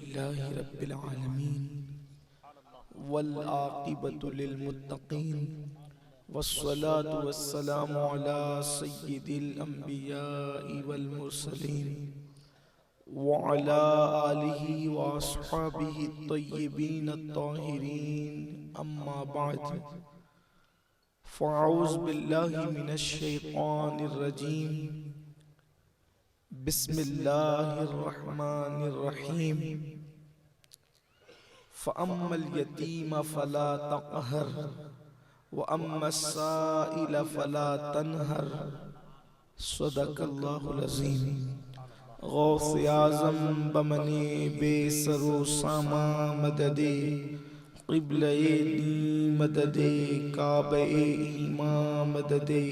لله رب العالمين والعاقبة للمتقين والصلاة والسلام على سيد الأنبياء والمرسلين وعلى آله وأصحابه الطيبين الطاهرين أما بعد فأعوذ بالله من الشيطان الرجيم بسم الله الرحمن الرحيم فأما اليتيم فلا تقهر وأما السائل فلا تنهر صدق اللہ العظیم۔ غوث اعظم بمنی بے سر و ساما مددے قبلہ دی مددے کعبہ ایمان مددے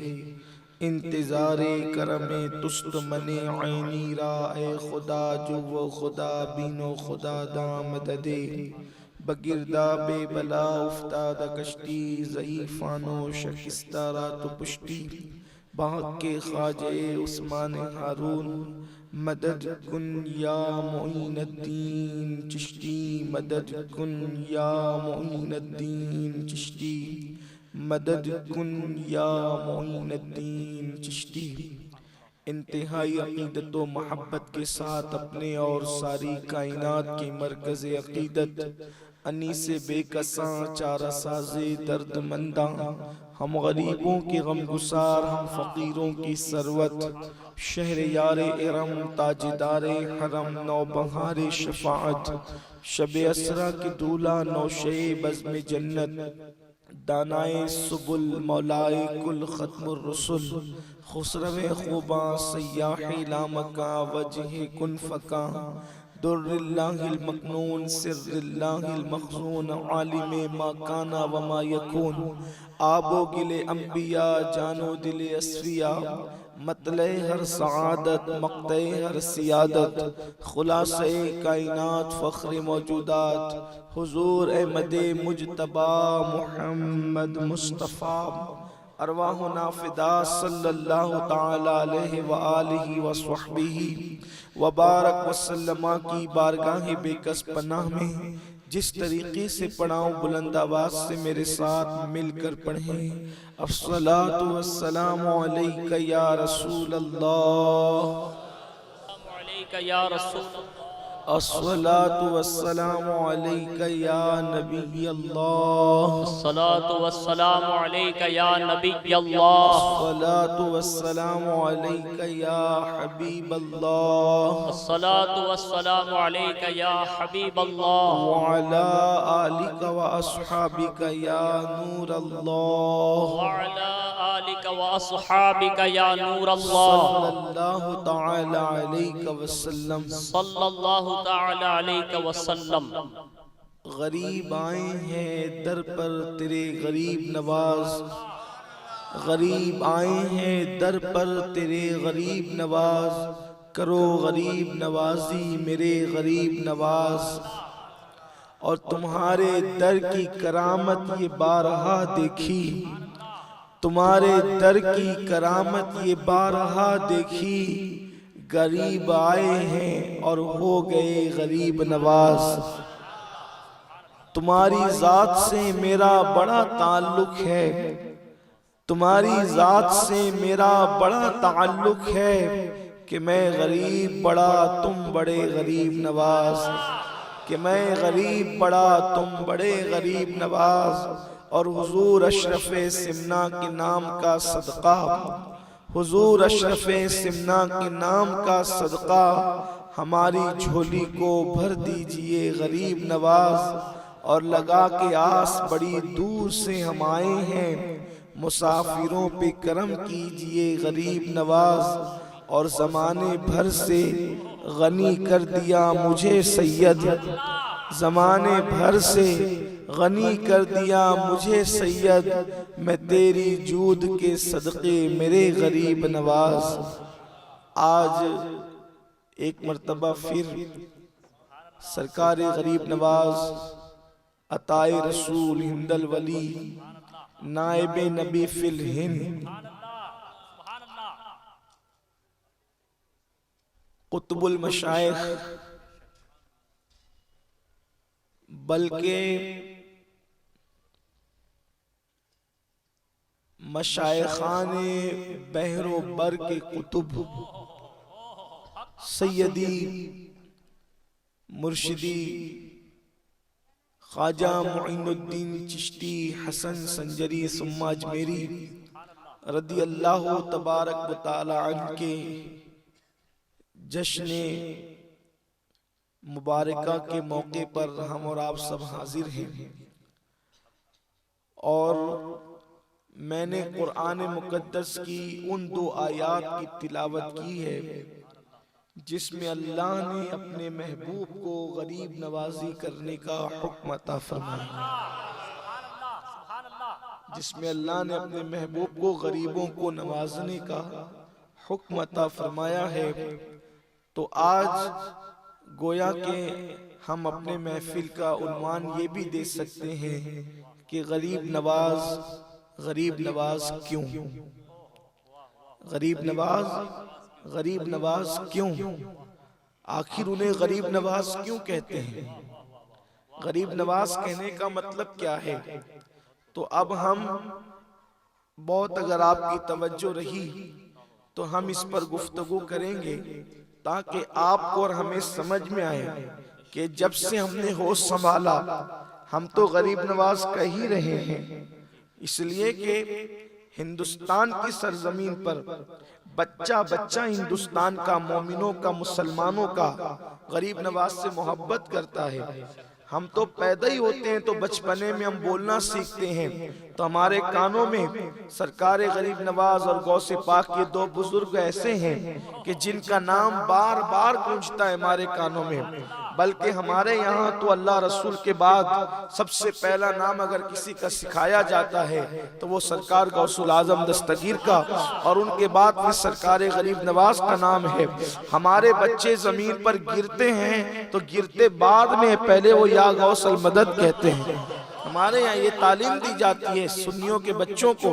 انتظار کرم تست من عینی را اے خدا جو وہ خدا بینو خدا دا مددے بگردہ بے بلا افتادہ کشتی ضعیفانو شکستہ رات و پشتی بحق کے خواجہ عثمان ہارون مدد کن یا معین الدین چشتی مدد کن یا معین الدین چشتی مدد کن یا معین الدین چشتی۔ انتہائی عقیدت و محبت کے ساتھ اپنے اور ساری کائنات کی مرکز عقیدت انیس بے کساں چارہ ساز درد منداں ہم غریبوں کی غمگسار ہم فقیروں کی ثروت شہر یار ارم تاجدار حرم نوبہار شفاعت شب اسرا کی دولہ نوشے بزم جنت دانائے سبل مولائے کل ختم الرسل خسرو خوباں سیاح لامکاں وجہ کن فکاں در اللہ المکنون سر اللہ المخزون عالم ما کانا وما یکون آب و گل انبیاء جان و دل اصفیاء مطلع ہر سعادت مقطع ہر سیادت خلاصہ کائنات فخر موجودات حضور احمد مجتبی محمد مصطفیٰ ارواحنا فدا صلی اللہ تعالی علیہ وآلہ وصحبہ وبارک وسلم کی بارگاہ بے کس پناہ میں جس طریقے سے پڑھاؤں بلند آواز سے میرے ساتھ مل کر پڑھیں الصلاۃ والسلام علیک یا رسول اللہ یا رسول اللہ الصلاۃ والسلام علیک یا نبی اللہ الصلاۃ والسلام علیک یا نبی اللہ الصلاۃ والسلام علیک یا حبیب اللہ الصلاۃ والسلام علیک یا حبیب اللہ وعلی آلک و اصحابک یا نور اللہ وعلی آلک و اصحابک یا نور صلی اللہ اللہ تعالی علیہ وسلم۔ صلی اللہ تعالی علیہ وسلم۔ غریب آئے ہیں در پر تیرے غریب نواز غریب آئے ہیں در پر تیرے غریب نواز کرو غریب نوازی میرے غریب نواز اور تمہارے در کی کرامت یہ بارہا دیکھی تمہارے در کی کرامت یہ بارہا دیکھی غریب آئے ہیں اور ہو گئے غریب نواز تمہاری ذات سے میرا بڑا تعلق ہے تمہاری ذات سے میرا بڑا تعلق ہے کہ میں غریب بڑا تم بڑے غریب نواز کہ میں غریب بڑا تم بڑے غریب نواز اور حضور اشرف سمنا کے نام کا صدقہ حضور اشرف سمنا کے نام کا صدقہ ہماری جھولی کو بھر دیجئے غریب نواز اور لگا کے آس بڑی دور سے ہم آئے ہیں مسافروں پہ کرم کیجئے غریب نواز اور زمانے بھر سے غنی کر دیا مجھے سید زمانے بھر سے غنی کر دیا مجھے سید میں تیری جود کے صدقے میرے غریب نواز۔ آج ایک مرتبہ پھر سرکار غریب نواز عطائے رسول ہند الولی نائب نبی فی الہند قطب المشائخ بلکہ مشائخان بحر و بر کے کتب سیدی مرشدی خواجہ معین الدین چشتی حسن سنجری ثم اجمیری رضی اللہ تبارک و تعالی عنہ کے جشن مبارکہ کے موقع پر ہم اور آپ سب حاضر ہیں، اور میں نے قرآن مقدس کی ان 2 آیات کی تلاوت کی ہے جس میں اللہ نے اپنے محبوب کو غریب نوازی کرنے کا حکم عطا فرمایا، جس میں اللہ نے اپنے محبوب کو غریبوں کو نوازنے کا حکم عطا فرمایا ہے۔ تو آج گویا کہ ہم اپنے محفل کا عنوان یہ بھی دے سکتے ہیں کہ غریب نواز کیوں؟ غریب نواز کیوں؟ آخر انہیں غریب نواز کیوں کہتے ہیں؟ غریب نواز کہنے کا مطلب کیا ہے؟ تو اب ہم بہت اگر آپ کی توجہ رہی تو ہم اس پر گفتگو کریں گے تاکہ آپ کو اور ہمیں سمجھ میں آئے کہ جب سے ہم نے ہوش سنبھالا ہم تو غریب نواز کہہ ہی رہے ہیں، اس لیے کہ ہندوستان کی سرزمین پر بچہ ہندوستان کا، مومنوں کا، مسلمانوں کا غریب نواز سے محبت کرتا ہے۔ ہم تو پیدا ہی ہوتے ہیں تو بچپنے میں ہم بولنا سیکھتے ہیں تو ہمارے کانوں میں سرکار غریب نواز اور غوث پاک یہ 2 بزرگ ایسے ہیں کہ جن کا نام بار بار گونجتا ہے ہمارے کانوں میں، بلکہ ہمارے یہاں تو اللہ رسول کے بعد سب سے پہلا نام اگر کسی کا سکھایا جاتا ہے تو وہ سرکار غوث العظم دستگیر کا، اور ان کے بعد میں سرکار غریب نواز کا نام ہے۔ ہمارے بچے زمین پر گرتے ہیں تو گرتے بعد میں پہلے وہ یا غوث المدد کہتے ہیں۔ ہمارے یہاں یہ تعلیم دی جاتی ہے سنیوں کے بچوں کو،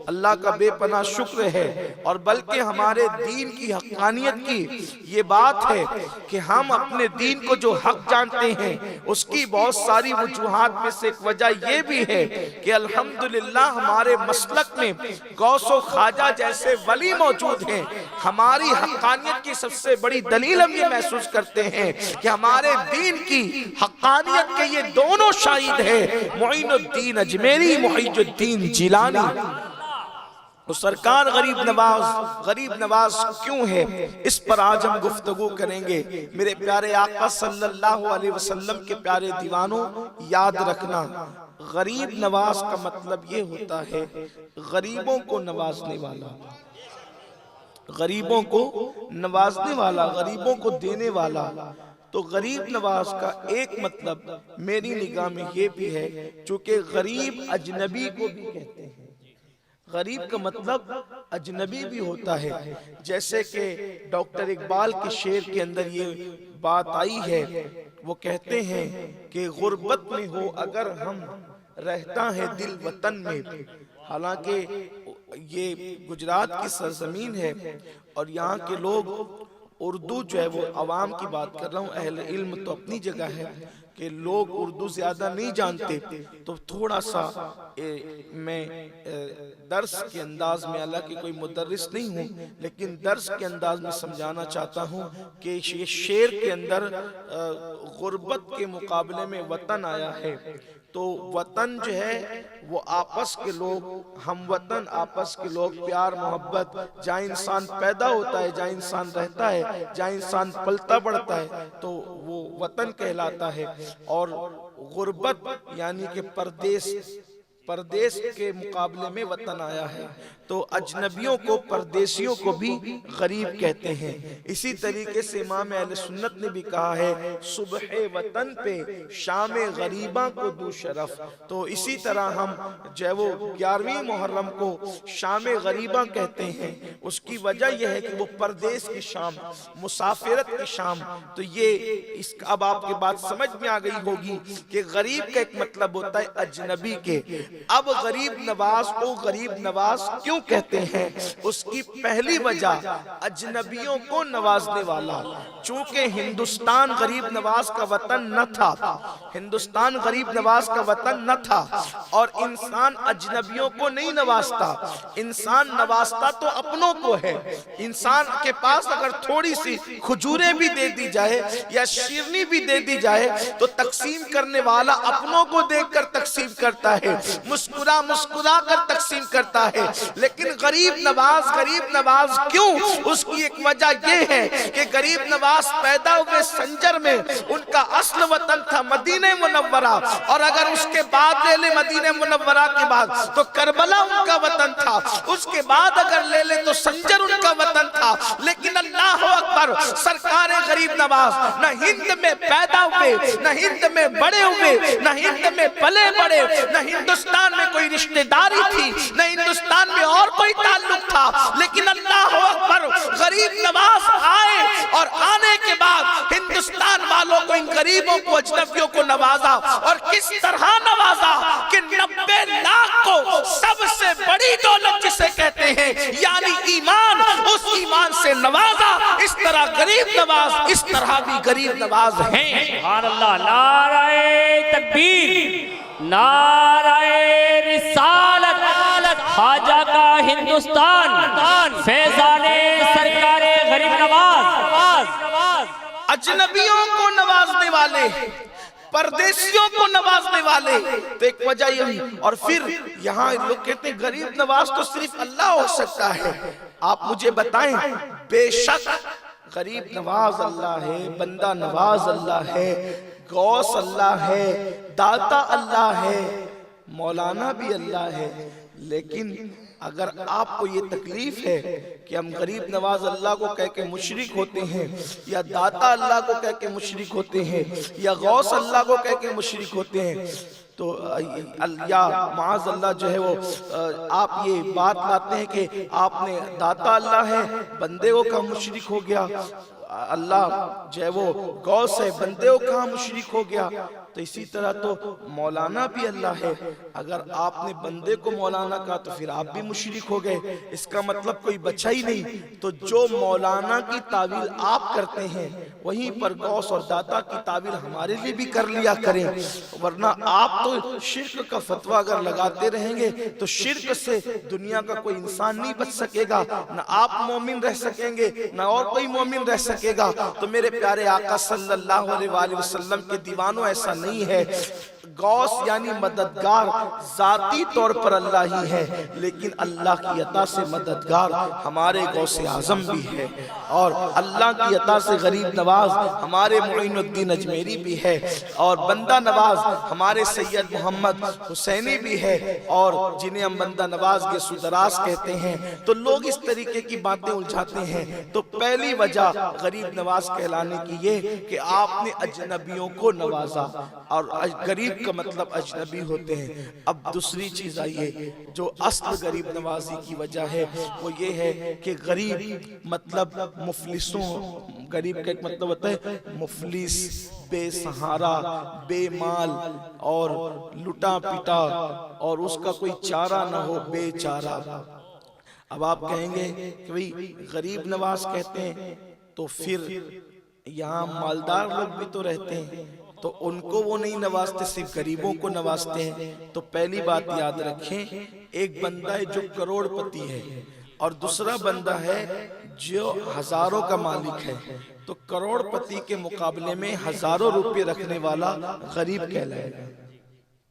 اللہ کا بے پناہ شکر ہے، اور بلکہ ہمارے دین کی حقانیت کی یہ بات ہے کہ ہم اپنے دین کو جو حق جانتے ہیں اس کی بہت ساری وجوہات میں سے ایک وجہ یہ بھی ہے کہ الحمدللہ ہمارے مسلک میں غوث و خواجہ جیسے ولی موجود ہیں۔ ہماری حقانیت کی سب سے بڑی دلیل ہم یہ محسوس کرتے ہیں کہ ہمارے دین کی حقانیت کے یہ دونوں شاہد ہیں، معین الدین اجمیری، محی الدین جیلانی۔ تو سرکار غریب نواز کیوں ہے، اس پر آج ہم گفتگو کریں گے۔ میرے پیارے آقا صلی اللہ علیہ وسلم کے پیارے دیوانوں، یاد رکھنا غریب نواز کا مطلب یہ ہوتا ہے غریبوں کو نوازنے والا، غریبوں کو نوازنے والا، غریبوں کو دینے والا۔ تو غریب نواز کا ایک مطلب میری نگاہ میں یہ بھی ہے، چونکہ غریب اجنبی کو بھی کہتے ہیں، غریب کا مطلب اجنبی بھی ہوتا ہے۔ جیسے کہ ڈاکٹر اقبال کے شعر کے اندر یہ بات آئی ہے، وہ کہتے ہیں کہ غربت میں ہو اگر ہم رہتا ہے دل وطن میں۔ حالانکہ یہ گجرات کی سرزمین ہے اور یہاں کے لوگ اردو جو ہے وہ عوام کی بات کر رہا ہوں، اہل علم تو اپنی جگہ ہے کہ لوگ اردو زیادہ نہیں جانتے، تو تھوڑا سا میں درس کے انداز میں، حالانکہ کوئی مدرس نہیں ہوں لیکن درس کے انداز میں سمجھانا چاہتا ہوں کہ یہ شعر کے اندر غربت کے مقابلے میں وطن آیا ہے۔ تو وطن جو ہے وہ آپس کے لوگ، ہم وطن آپس کے لوگ، پیار محبت، جہاں انسان پیدا ہوتا ہے، جہاں انسان رہتا ہے، جہاں انسان پلتا بڑھتا ہے تو وہ وطن کہلاتا ہے۔ اور غربت یعنی کہ پردیس کے مقابلے میں وطن آیا ہے، تو اجنبیوں کو، پردیسیوں کو بھی غریب کہتے ہیں۔ اسی طریقے سے امام اہل سنت نے بھی کہا ہے صبح وطن پہ شام غریباں کو دو شرف۔ تو اسی طرح ہم جو ہے وہ 11ویں محرم کو شام غریباں کہتے ہیں، اس کی وجہ یہ ہے کہ وہ پردیس کی شام، مسافرت کی شام۔ تو یہ اب آپ کے بات سمجھ میں آ گئی ہوگی کہ غریب کا ایک مطلب ہوتا ہے اجنبی کے۔ اب غریب نواز کو غریب نواز کیوں کہتے ہیں؟ اس کی پہلی وجہ اجنبیوں کو نوازنے والا۔ چونکہ ہندوستان غریب نواز کا وطن نہ تھا، ہندوستان غریب نواز کا وطن نہ تھا، اور انسان اجنبیوں کو نہیں نوازتا، انسان نوازتا تو اپنوں کو ہے۔ انسان کے پاس اگر تھوڑی سی کھجوریں بھی دے دی جائے یا شیرنی بھی دے دی جائے تو تقسیم کرنے والا اپنوں کو دیکھ کر تقسیم کرتا ہے، مسکرا مسکرا کر تقسیم کرتا ہے۔ لیکن غریب نواز کیوں؟ اس کی ایک وجہ یہ ہے کہ غریب نواز پیدا ہوئے سنجر میں، ان کا اصل وطن تھا مدینہ منورہ، اور اگر اس کے بعد لے لے مدینہ منورہ کے بعد تو کربلا ان کا وطن تھا، اس کے بعد اگر لے لے تو سنجر ان کا وطن تھا۔ لیکن اللہ اکبر، سرکار غریب نواز نہ ہند میں پیدا ہوئے، نہ ہند میں بڑے ہوئے، نہ ہند میں پلے بڑے، نہ ہندوستان میں کوئی رشتہ داری تھی، نہ ہندوستان میں اور کوئی تعلق تھا، لیکن اللہ اکبر، غریب نواز آئے اور آنے کے بعد ہندوستان والوں کو، ان غریبوں کو، اجنبیوں کو نوازا، اور کس طرح نوازا کہ 90 لاکھ کو سب سے بڑی دولت جسے کہتے ہیں یعنی ایمان، اس ایمان سے نوازا۔ اس طرح غریب نواز، اس طرح بھی غریب نواز ہیں۔ سبحان اللہ، نعرہ تکبیر، نعرہ رسالت، خواجہ کا ہندوستان، فیضان سرکار غریب نواز۔ اجنبیوں کو نوازنے والے، پردیسیوں کو نوازنے والے، تو ایک وجہ یہی۔ اور پھر یہاں لوگ کہتے ہیں غریب نواز تو صرف اللہ ہو سکتا ہے۔ آپ مجھے بتائیں، بے شک غریب نواز اللہ ہے، بندہ نواز اللہ ہے، غوث اللہ ہے، داتا اللہ ہے، مولانا بھی اللہ ہے، لیکن اگر آپ کو یہ تکلیف ہے کہ ہم غریب نواز اللہ کو کہہ کے مشرک ہوتے ہیں، یا داتا اللہ کو کہہ کے مشرک ہوتے ہیں، یا غوث اللہ کو کہہ کے مشرک ہوتے ہیں، تو یا معاذ اللہ جو ہے وہ آپ یہ بات لاتے ہیں کہ آپ نے داتا اللہ ہے، بندے کو کہاں مشرک ہو گیا، اللہ جو ہے وہ غوث ہے، بندے کو کہاں مشرک ہو گیا۔ تو اسی طرح تو مولانا بھی اللہ ہے، اگر آپ نے بندے کو مولانا کہا تو پھر آپ بھی مشرک ہو گئے، اس کا مطلب کوئی بچہ ہی نہیں۔ تو جو مولانا کی تعویل آپ کرتے ہیں وہیں پر غوث اور داتا کی تعویل ہمارے لیے بھی کر لیا کریں، ورنہ آپ تو شرک کا فتویٰ اگر لگاتے رہیں گے تو شرک سے دنیا کا کوئی انسان نہیں بچ سکے گا، نہ آپ مومن رہ سکیں گے نہ اور کوئی مومن رہ سکے گا۔ تو میرے پیارے آقا صلی اللہ علیہ وآلہ وسلم کے دیوانوں ایسا نہیں ہے، غوث یعنی مددگار ذاتی طور پر اللہ ہی ہے، لیکن اللہ کی عطا سے مددگار ہمارے غوث اعظم بھی ہے، اور اللہ کی عطا سے غریب نواز ہمارے معین الدین اجمیری بھی ہے، اور بندہ نواز ہمارے سید محمد حسینی بھی ہے، اور جنہیں ہم بندہ نواز کے سودراز کہتے ہیں۔ تو لوگ اس طریقے کی باتیں الجھاتے ہیں۔ تو پہلی وجہ غریب نواز کہلانے کی یہ کہ آپ نے اجنبیوں کو نوازا، اور غریب کا مطلب اجنبی ہوتے ہیں۔ اب دوسری چیز آئیے جو اصل غریب نوازی کی وجہ ہے، وہ یہ ہے کہ غریب مطلب مفلسوں، غریب کا ایک مطلب ہوتا ہے مفلس، بے سہارا، بے مال اور لٹا پٹا، اور اس کا کوئی چارہ نہ ہو، بے چارہ۔ اب آپ کہیں گے کہ بھئی غریب نواز کہتے ہیں تو پھر یہاں مالدار لوگ بھی تو رہتے ہیں، تو ان کو وہ نہیں نوازتے، صرف غریبوں کو نوازتے ہیں۔ تو پہلی بات یاد رکھیں، ایک بندہ ہے جو کروڑ پتی ہے، اور دوسرا بندہ ہے جو ہزاروں کا مالک ہے۔ تو کروڑ پتی کے مقابلے میں ہزاروں روپے رکھنے والا غریب کہلائے گا۔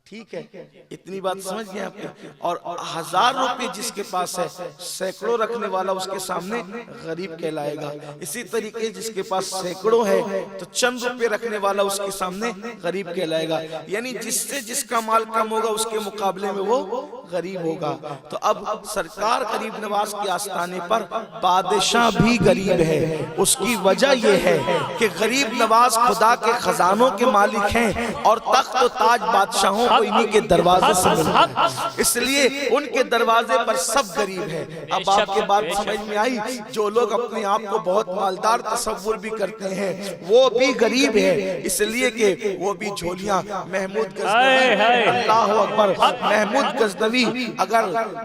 ٹھیک ہے، اتنی بات سمجھ گئے آپ کے؟ اور 1000 روپے جس کے پاس ہے، سینکڑوں رکھنے والا اس کے سامنے غریب کہلائے گا۔ اسی طریقے جس کے پاس سینکڑوں ہے تو چند روپے رکھنے والا اس کے سامنے غریب کہلائے گا، یعنی جس سے جس کا مال کم ہوگا اس کے مقابلے میں وہ غریب ہوگا۔ تو اب سرکار غریب نواز کے آستانے پر بادشاہ بھی غریب ہے۔ اس کی وجہ یہ ہے کہ غریب نواز خدا کے خزانوں کے مالک ہیں، اور تخت و تاج بادشاہوں کو انہی کے دروازے سے ملتا ہے، اس لیے ان کے دروازے پر سب غریب ہے۔ اب آپ کے بات سمجھ میں آئی، جو لوگ اپنے آپ کو بہت مالدار تصور بھی کرتے ہیں وہ بھی غریب ہے، اس لیے کہ وہ بھی جھولیاں۔ محمود غزنوی، اللہ اکبر، محمود غزنوی اگر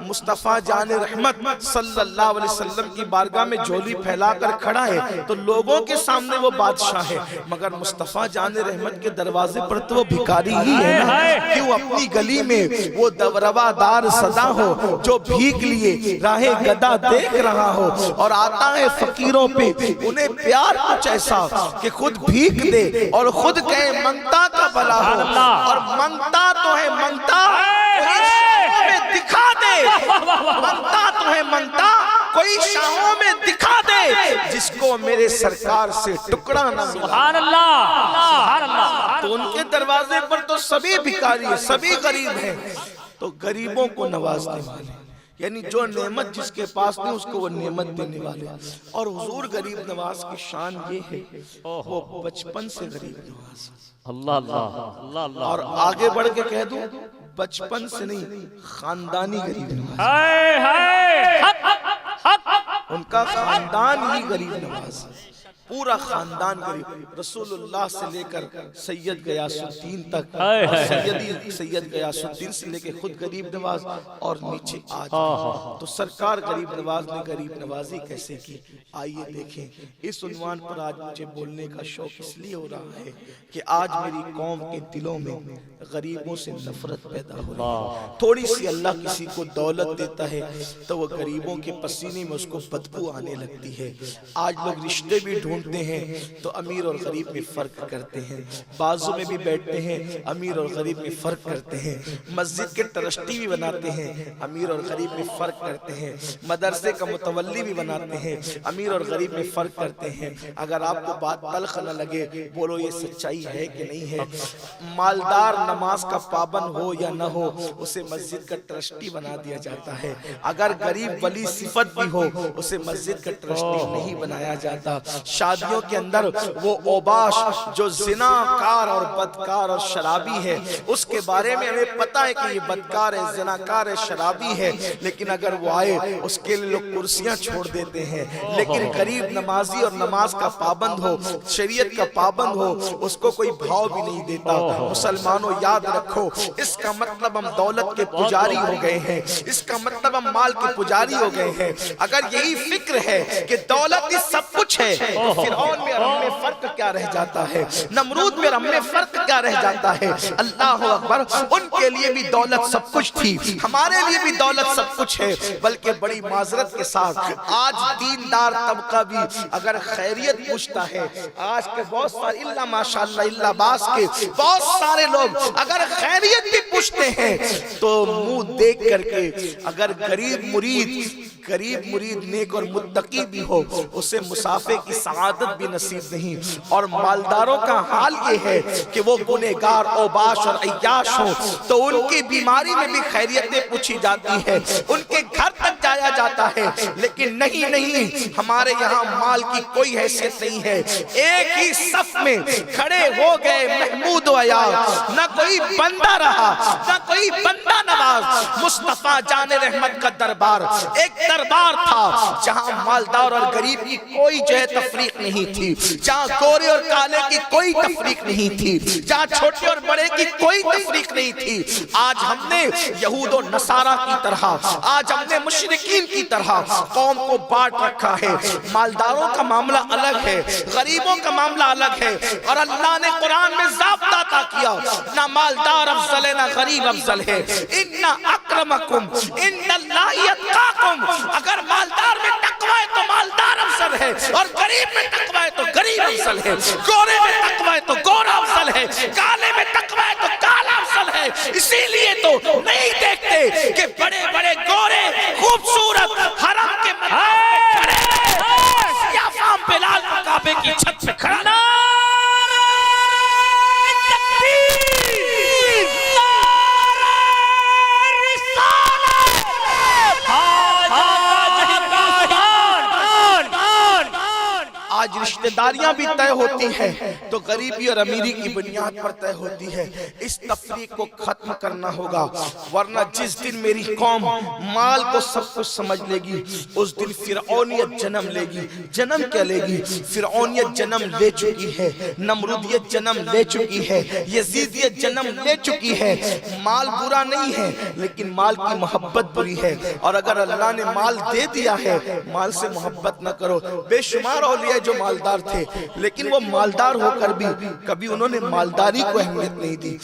مصطفیٰ جان رحمت صلی اللہ علیہ وسلم کی بارگاہ میں جھولی پھیلا کر کھڑا ہے تو لوگوں کے سامنے وہ بادشاہ ہے، مگر مصطفیٰ جان رحمت کے دروازے پر تو وہ بھکاری ہی ہے نا۔ کیوں اپنی گلی میں وہ روادار صدا ہو جو بھیک لیے راہ گدا دیکھ رہا ہو، اور آتا ہے فقیروں پہ انہیں پیار کچھ ایسا کہ خود بھیک دے اور خود کہے منگتا کا بھلا ہو، اور منگتا تو ہے منگتا کوئی شاہوں میں دکھا دے، منگتا تو ہے منگتا کوئی شاہوں میں دکھا دے جس کو میرے سرکار سے ٹکڑا نہ ملا۔ سبحان اللہ، سبحان اللہ۔ تو ان کے دروازے پر تو سبھی بھکاری ہیں، سبھی غریب ہیں، تو غریبوں کو نوازنے والے، یعنی جو نعمت جس کے پاس نہیں اس کو وہ نعمت دینے والے۔ اور حضور غریب نواز کی شان یہ ہے وہ بچپن سے غریب نواز، اللہ اللہ اللہ اللہ، اور آگے بڑھ کے کہہ دوں بچپن سے نہیں خاندانی غریب نواز، ہائے ہائے، ان کا خاندان ہی غریب نواز، پورا خاندان غریب، رسول اللہ سے لے کر سید غیاث الدین تک، سید غیاث الدین سے لے کے خود غریب نواز اور نیچے آج، تو سرکار غریب نواز نے غریب نوازی کیسے کی؟ آئیے دیکھیں۔ اس عنوان پر آج مجھے بولنے کا شوق اس لیے ہو رہا ہے کہ آج میری قوم کے دلوں میں غریبوں سے نفرت پیدا ہو رہی ہے۔ تھوڑی سی اللہ کسی کو دولت دیتا ہے تو وہ غریبوں کے پسینے میں اس کو بدبو آنے لگتی ہے۔ آج لوگ رشتے بھی ڈھونڈتے ہیں تو امیر اور غریب میں فرق کرتے ہیں، بازو میں بھی بیٹھتے ہیں امیر اور غریب میں فرق کرتے ہیں، مسجد کے ٹرسٹی بھی بناتے ہیں امیر اور غریب میں فرق کرتے ہیں، مدرسے کا متولی بھی بناتے ہیں امیر اور غریب میں فرق کرتے ہیں۔ اگر آپ کو بات تلخ نہ لگے بولو یہ سچائی ہے کہ نہیں ہے؟ مالدار نماز کا پابند ہو یا نہ ہو اسے مسجد کا ٹرسٹی بنا دیا جاتا ہے، اگر غریب ولی صفت بھی ہو اسے مسجد کا ٹرسٹی نہیں بنایا جاتا۔ شادیوں کے اندر وہ اوباش جو زناکار اور بدکار اور شرابی ہے اس کے بارے میں ہمیں پتا ہے کہ یہ بدکار ہے، زناکار ہے، شرابی ہے، لیکن اگر وہ آئے اس کے لئے لوگ کرسیاں چھوڑ دیتے ہیں۔ لیکن غریب نمازی اور نماز کا پابند ہو، شریعت کا پابند ہو، اس کو کوئی بھاؤ بھی نہیں دیتا۔ مسلمانوں یاد رکھو اس کا مطلب ہم دولت کے پجاری ہو گئے ہیں، اس کا مطلب ہم مال کے پجاری ہو گئے ہیں۔ اگر یہی فکر ہے کہ دولت ہی سب کچھ ہے تو فرعون میں اور ہم میں فرق کیا رہ جاتا ہے، نمرود میں اور ہم میں فرق کیا رہ جاتا ہے؟ اللہ اکبر، ان کے لیے بھی دولت سب کچھ تھی، ہمارے لیے بھی دولت سب کچھ ہے، بلکہ بڑی معذرت کے ساتھ آج دیندار طبقہ بھی اگر خیریت پوچھتا ہے، آج کے بہت سارے اللہ ماشاءاللہ اللہ باس کے بہت سارے لوگ اگر خیریت بھی پوچھتے ہیں تو منہ دیکھ کر کے، اگر غریب مرید نیک اور متقی بھی ہو اسے مسافے کی سعادت بھی نصیب نہیں۔ اور مالداروں کا حال یہ ہے کہ وہ گنہگار اوباش اور عیاش ہوں تو ان کی بیماری میں بھی خیریتیں پوچھی جاتی ہے، ان کے گھر تک جایا جاتا ہے، لیکن نہیں ہمارے یہاں مال کی کوئی حیثیت نہیں ہے۔ ایک ہی صف میں کھڑے ہو گئے محمود و عیاض، نہ کوئی بندہ رہا نہ کوئی بندہ نواز۔ مصطفیٰ جان رحمت کا دربار ایک دربار تھا جہاں مالدار اور غریب کی کوئی جو ہے تفریق نہیں تھی، جہاں گورے اور کالے کی کوئی تفریق نہیں تھی، جہاں چھوٹے اور بڑے کی کوئی تفریق نہیں تھی۔ آج ہم نے یہود و نصارہ کی طرح، آج ہم نے مشرکین کی طرح قوم کو بانٹ رکھا ہے۔ مالداروں کا معاملہ الگ ہے، غریبوں کا معاملہ الگ ہے، اور اللہ نے قرآن میں ضابطہ عطا کیا، نہ مالدار افضل ہے نہ غریب افضل ہے۔ ان اکرمکم عند اللہ اتقاکم، اگر مالدار میں تقوی ہے تو مالدار افضل ہے، اور غریب میں تقوی ہے تو غریب افضل ہے، گورے میں تقوی ہے تو گورا افضل ہے، کالے میں تقوی ہے تو کالا افضل ہے۔ اسی لیے تو نہیں دیکھتے کہ بڑے بڑے گورے خوبصورت حرم کے مطلب میں کھڑے رہے، سیاہ فام بلال کعبے کی چھت پہ کھڑا رہے۔ آج رشتہ داریاں بھی طے ہوتی ہے تو غریبی اور امیری کی بنیاد پر طے ہوتی ہے. اس تفریق کو ختم کرنا ہوگا، ورنہ جس دن میری قوم مال کو سب کچھ سمجھ لے گی اس دن فرعونیت جنم لے گی. جنم کیا لے گی؟ فرعونیت جنم لے چکی ہے، نمرودیت جنم لے چکی ہے، یزیدیت جنم لے چکی ہے. مال برا نہیں ہے لیکن مال کی محبت بری ہے. اور اگر اللہ نے مال دے دیا ہے مال سے محبت نہ کرو. بے شمار اولیاء جو مالدار تھے لیکن وہ مالدار ہو کر بھی کبھی انہوں نے مالداری کو اہمیت نہیں دی.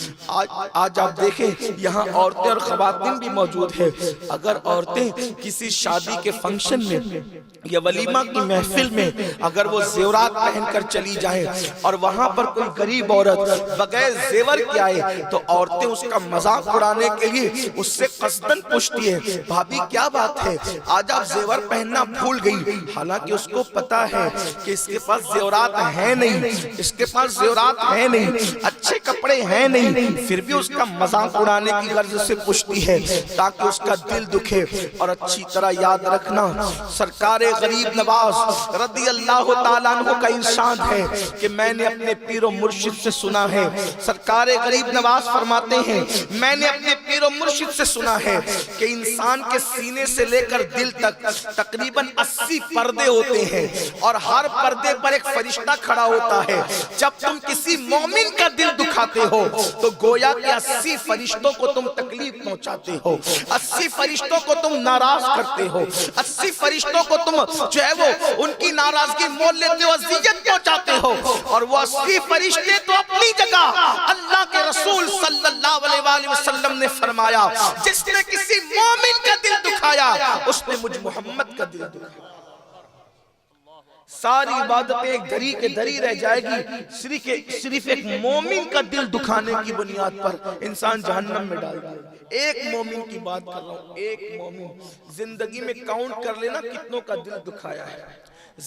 آج آپ دیکھیں یہاں عورتیں اور خواتین بھی موجود ہیں. اگر عورتیں کسی شادی کے فنکشن میں یا ولیمہ کی محفل میں اگر وہ زیورات پہن کر چلی جائیں اور وہاں پر کوئی غریب عورت بغیر زیور کے آئے تو عورتیں اس کا مذاق اڑانے کے لیے اس سے قصداً پوچھتی ہیں بھابی کیا بات ہے آج آپ زیور پہننا بھول گئی. حالانکہ اس کو پتا ہے کہ اس کے پاس زیورات ہیں نہیں، اس کے پاس زیورات ہیں نہیں، اچھے کپڑے ہیں نہیں، پھر بھی اس کا مذاق اڑانے کی غرض سے پوچھتی ہے تاکہ اس کا دل دکھے. اور اچھی طرح یاد رکھنا سرکار غریب نواز رضی اللہ تعالیٰ عنہ کا ارشاد ہے کہ میں نے اپنے پیر و مرشد سے سنا ہے. سرکار غریب نواز فرماتے ہیں میں نے اپنے پیر و مرشد سے سنا ہے کہ انسان کے سینے سے لے کر دل تک تقریباً 80 پردے ہوتے ہیں اور ہر پردے پر ایک فرشتہ کھڑا ہوتا ہے. جب تم کسی مومن کا دل دکھاتے ہو تو گویا کہ 80 فرشتوں کو تم تکلیف پہنچاتے ہو، 80 فرشتوں کو تم ناراض کرتے ہو، 80 فرشتوں کو تم جو ہے وہ ان کی ناراضگی مول لیتے ہو، اذیت پہنچاتے ہو. اور وہ 80 فرشتے تو اپنی جگہ اللہ کے رسول صلی اللہ علیہ وآلہ وسلم نے فرمایا جس نے کسی مومن کا دل دکھایا اس نے مجھ محمد کا دل دکھایا. ساری عبادتیں ایک دھری کے دھری رہ جائے گی صرف ایک مومن کا دل دکھانے کی بنیاد پر انسان جہنم میں ڈال دے. ایک مومن کی بات کر رہا ہوں، ایک مومن. زندگی میں کاؤنٹ کر لینا کتنوں کا دل دکھایا ہے،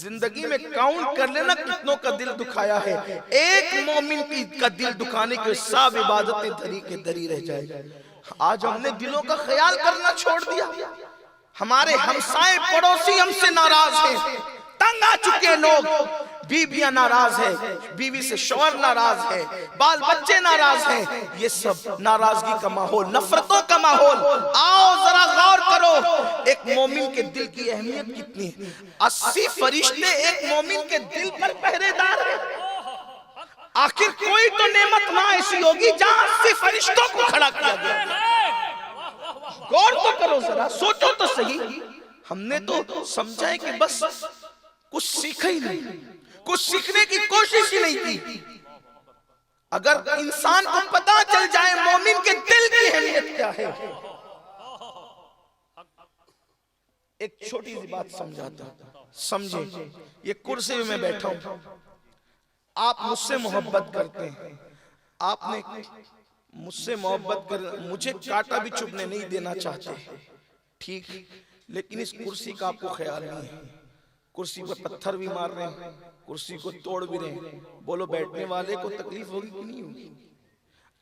زندگی میں کاؤنٹ کر لینا کتنوں کا دل دکھایا ہے. ایک مومن کا دل دکھانے کے سب عبادتیں دھری کے دھری رہ جائے گی. آج ہم نے دلوں کا خیال کرنا چھوڑ دیا. ہمارے ہمسائے پڑوسی ہم سے ناراض ہیں، تنگ آ چکے لوگ. بیویاں ناراض ہیں، بیوی سے شوہر ناراض ہے، بال بچے ناراض ہیں. یہ سب ناراضگی کا ماحول، نفرتوں کا ماحول. آؤ ذرا غور کرو ایک مومن کے دل کی اہمیت کتنی ہے. 80 فرشتے ایک مومن کے دل پر پہرے دار ہیں. آخر کوئی تو نعمت وہاں ایسی ہوگی جہاں 80 فرشتوں کو کھڑا کیا گیا. غور تو کرو ذرا، سوچو تو صحیح. ہم نے تو سمجھا ہے کہ بس کچھ سیکھا ہی نہیں، کچھ سیکھنے کی کوشش ہی نہیں کی. اگر انسان کو پتا چل جائے مومن کے دل کی اہمیت کیا ہے. ایک چھوٹی سی بات سمجھاتا ہوں، سمجھیں. یہ کرسی میں میں بیٹھا ہوں، آپ مجھ سے محبت کرتے ہیں، آپ نے مجھ سے محبت کر مجھے کاٹا بھی چبھنے نہیں دینا چاہتے، ٹھیک، لیکن اس کرسی کا آپ کو خیال نہیں ہے. کرسی پر پتھر بھی مار رہے ہیں، کرسی کو توڑ بھی رہے ہیں. بولو بیٹھنے والے کو تکلیف ہوگی کہ نہیں ہوگی؟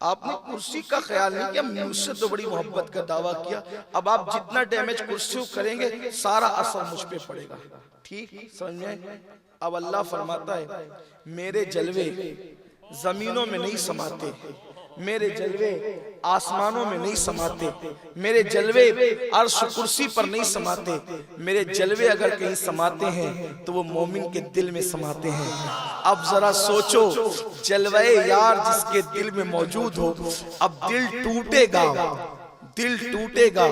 آپ نے کرسی کا خیال نہیں کیا، مجھ سے تو بڑی محبت کا دعویٰ کیا. اب آپ جتنا ڈیمیج کرسی کو کریں گے سارا اثر مجھ پہ پڑے گا. ٹھیک سمجھ میں؟ اب اللہ فرماتا ہے میرے جلوے زمینوں میں نہیں سماتے، میرے جلوے آسمانوں میں نہیں سماتے، میرے جلوے عرش کرسی پر نہیں سماتے. میرے جلوے اگر کہیں سماتے ہیں تو وہ مومن کے دل میں سماتے ہیں. اب ذرا سوچو جلوہ یار جس کے دل میں موجود ہو، اب دل ٹوٹے گا، دل ٹوٹے گا،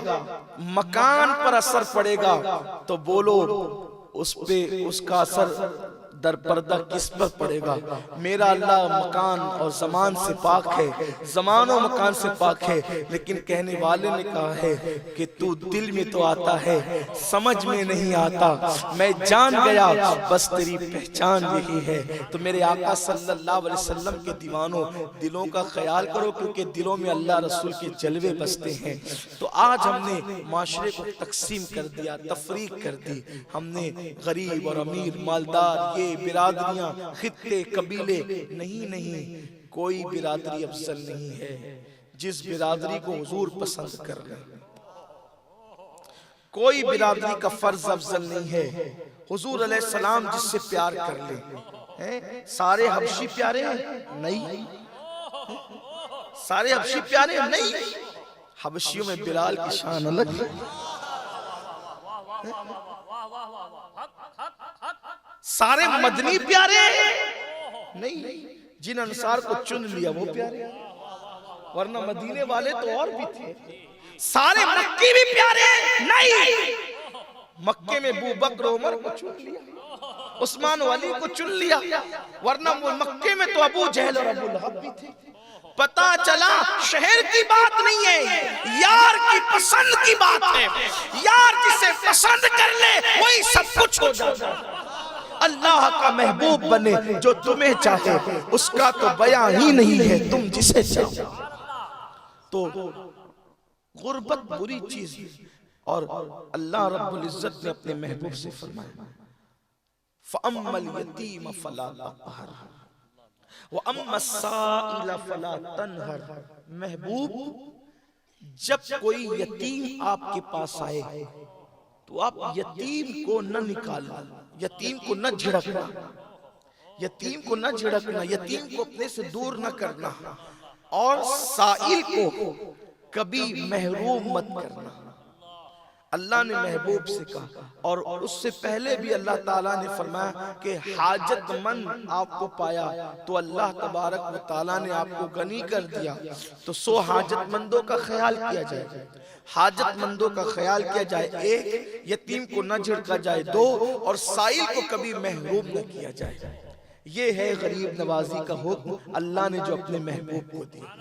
مکان پر اثر پڑے گا تو بولو اس پہ اس کا اثر در پردہ کس پر پڑے گا؟ میرا اللہ مکان اور زمان سے پاک ہے، زمان و مکان سے پاک ہے، لیکن کہنے والے نے کہا ہے کہ تو دل میں تو آتا ہے سمجھ میں نہیں آتا. میں جان گیا بس تیری پہچان یہی ہے. تو میرے آقا صلی اللہ علیہ وسلم کے دیوانوں دلوں کا خیال کرو، کیونکہ دلوں میں اللہ رسول کے جلوے بستے ہیں. تو آج ہم نے معاشرے کو تقسیم کر دیا، تفریق کر دی. ہم نے غریب اور امیر، مالدار، یہ برادریاں، خطے، قبیلے، نہیں، کوئی برادری افضل نہیں ہے. جس برادری کو حضور پسند کر لیں، کوئی برادری کا فرض افضل نہیں ہے. حضور علیہ السلام جس سے پیار کر لیں، سارے حبشی پیارے ہیں؟ نہیں. سارے حبشی پیارے ہیں؟ نہیں. حبشیوں میں بلال کی شان الگ ہے. سارے مدنی پیارے ہیں؟ نہیں. جن انصار کو چن لیا وہ پیارے ہیں، ورنہ مدینے والے تو اور بھی تھے. سارے مکی بھی پیارے ہیں؟ نہیں. مکے میں ابو بکر عمر کو چن لیا، عثمان و علی کو چن لیا، ورنہ مکے میں تو ابو جہل اور ابو لہب بھی تھے. پتا چلا شہر کی بات نہیں ہے، یار کی پسند کی بات ہے. یار جسے پسند کر لے وہی سب کچھ ہو جاتا ہے. اللہ کا محبوب بنے جو تمہیں چاہے، اس کا تو بیاں ہی نہیں ہے تم جسے چاہو. تو غربت بری چیز ہے، اور اللہ رب العزت نے اپنے محبوب سے فرمایا فَأَمَّا الْيَتِيمَ فَلَا تَقْهَرْ وَأَمَّا السَّائِلَ فَلَا تَنْهَرْ. محبوب جب کوئی یتیم آپ کے پاس آئے تو آپ یتیم کو نہ نکالنا، یتیم کو نہ جھڑکنا، یتیم کو نہ جھڑکنا، یتیم کو اپنے سے دور نہ کرنا، اور سائل کو کبھی محروم مت کرنا. اللہ نے محبوب سے کہا، اور اس سے پہلے بھی اللہ تعالیٰ نے فرمایا کہ حاجت مند آپ کو پایا تو اللہ تبارک و تعالیٰ نے آپ کو غنی کر دیا. تو 100 حاجت مندوں کا خیال کیا جائے، حاجت مندوں کا خیال کیا جائے، 1 یتیم کو نہ جھڑکا جائے، 2 اور سائل کو کبھی محروم نہ کیا جائے. یہ ہے غریب نوازی کا حکم اللہ نے جو اپنے محبوب کو دیا.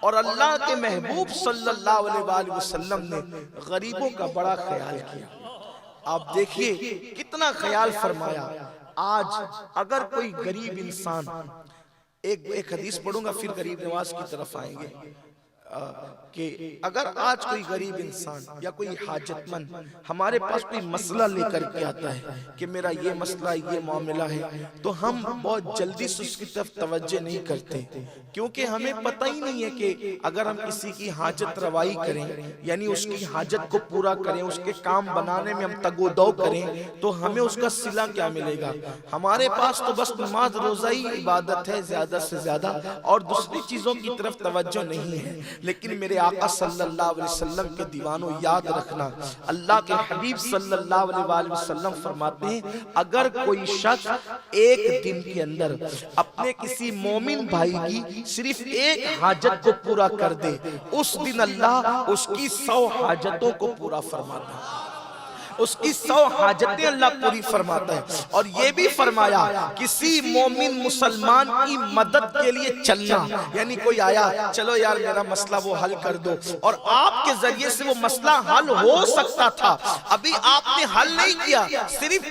اور اللہ کے محبوب صلی اللہ علیہ وآلہ وسلم نے غریبوں کا بڑا خیال کیا. آپ دیکھیے کتنا خیال فرمایا. آج اگر کوئی غریب انسان، ایک حدیث پڑھوں گا پھر غریب نواز کی طرف آئیں گے، کہ اگر آج کوئی غریب انسان یا کوئی حاجت مند ہمارے پاس کوئی مسئلہ لے کر کے آتا ہے کہ میرا یہ مسئلہ یہ معاملہ ہے، تو ہم بہت جلدی سے اس کی طرف توجہ نہیں کرتے، کیونکہ ہمیں پتہ ہی نہیں ہے کہ اگر ہم کسی کی حاجت روائی کریں، یعنی اس کی حاجت کو پورا کریں، اس کے کام بنانے میں ہم تگ و دو کریں، تو ہمیں اس کا صلہ کیا ملے گا. ہمارے پاس تو بس نماز روزہ ہی عبادت ہے زیادہ سے زیادہ، اور دوسری چیزوں کی طرف توجہ نہیں ہے. لیکن میرے آقا صلی اللہ علیہ وسلم کے دیوانوں یاد رکھنا، اللہ کے حبیب صلی اللہ علیہ وآلہ وسلم فرماتے ہیں اگر کوئی شخص ایک دن کے اندر اپنے کسی مومن بھائی کی صرف ایک حاجت کو پورا کر دے، اس دن اللہ اس کی 100 حاجتوں کو پورا فرماتا ہے، اس کی 100 حاجتیں اللہ پوری فرماتا ہے. اور یہ بھی فرمایا کسی مومن مسلمان کی مدد کے لیے چلنا، یعنی کوئی آیا چلو یار میرا مسئلہ وہ حل کر دو، اور آپ کے ذریعے سے وہ مسئلہ حل ہو سکتا تھا، ابھی آپ نے حل نہیں کیا، صرف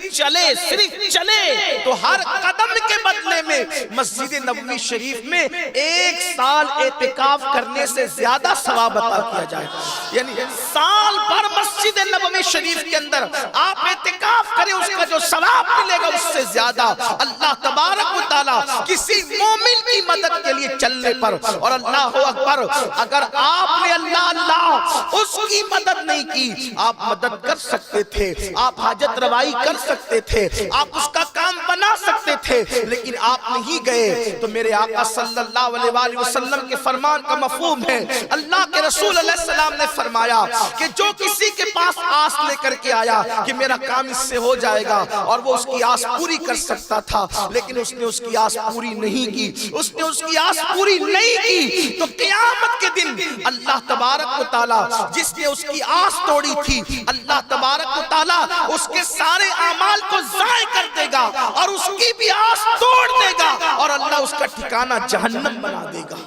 چلے تو ہر قدم کے بدلے میں مسجد نبوی شریف میں 1 سال اعتکاف کرنے سے زیادہ ثواب عطا کیا جائے. یعنی سال بھر مسجد نبوی شریف کے اندر آپ اعتکاف کریں، اس کا جو ثواب ملے گا اس سے زیادہ اللہ تبارک و تعالیٰ کسی مومن کی مدد کے لیے چلنے پر. اور اللہ اکبر، اگر آپ نے اللہ اس کی مدد نہیں کی، آپ مدد کر سکتے تھے، آپ حاجت روائی کر سکتے تھے، آپ اس کا کام بنا سکتے تھے، لیکن آپ نہیں گئے. تو میرے آقا صلی اللہ علیہ وآلہ وسلم کے فرمان کا مفہوم ہے، اللہ کے رسول علیہ السلام نے فرمایا کہ جو کسی کے پاس آس لے کر کے آیا کہ میرا کام اس سے ہو جائے گا، اور وہ اس کی آس پوری کر سکتا تھا، لیکن اس نے اس کی آس پوری نہیں کی، اس نے اس کی آس پوری نہیں کی، تو قیامت کے دن اللہ تبارک و تعالیٰ جس نے اس کی آس توڑی تھی، اللہ تبارک و تعالیٰ اس کے سارے اعمال کو ضائع کر دے گا اور اس کی بھی آس توڑ دے گا، اور اللہ اس کا ٹھکانہ جہنم بنا دے گا.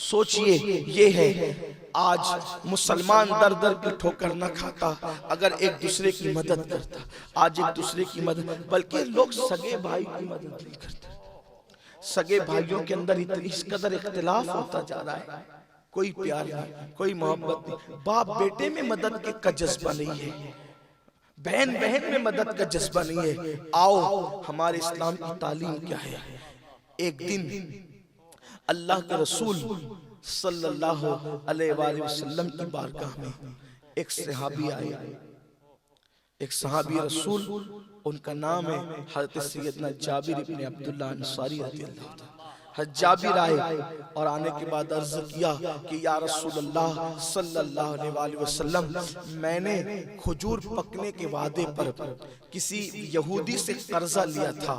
سوچئے یہ ہے آج مسلمان در در کی ٹھوکر نہ کھاتا اگر ایک دوسرے کی مدد کرتا. آج ایک دوسرے کی مدد، بلکہ لوگ سگے بھائی کی مدد نہیں کرتے. سگے بھائیوں کے اندر اس قدر اختلاف ہوتا جا رہا ہے، کوئی پیار نہیں، کوئی محبت نہیں. باپ بیٹے میں مدد کا جذبہ نہیں ہے، بہن بہن میں مدد کا جذبہ نہیں ہے. آؤ ہمارے اسلام کی تعلیم کیا ہے. ایک دن اللہ کے رسول صلی اللہ علیہ وآلہ وسلم کی بارگاہ میں ایک صحابی آئے، ایک صحابی رسول ان کا نام ہے حضرت سیدنا جابر ابن عبداللہ انصاری رضی اللہ عنہ۔ حضرت جابر آئے اور آنے کے بعد عرض کیا کہ یا رسول اللہ صلی اللہ علیہ وآلہ وسلم، میں نے کھجور پکنے کے وعدے پر کسی یہودی سے قرضہ لیا تھا،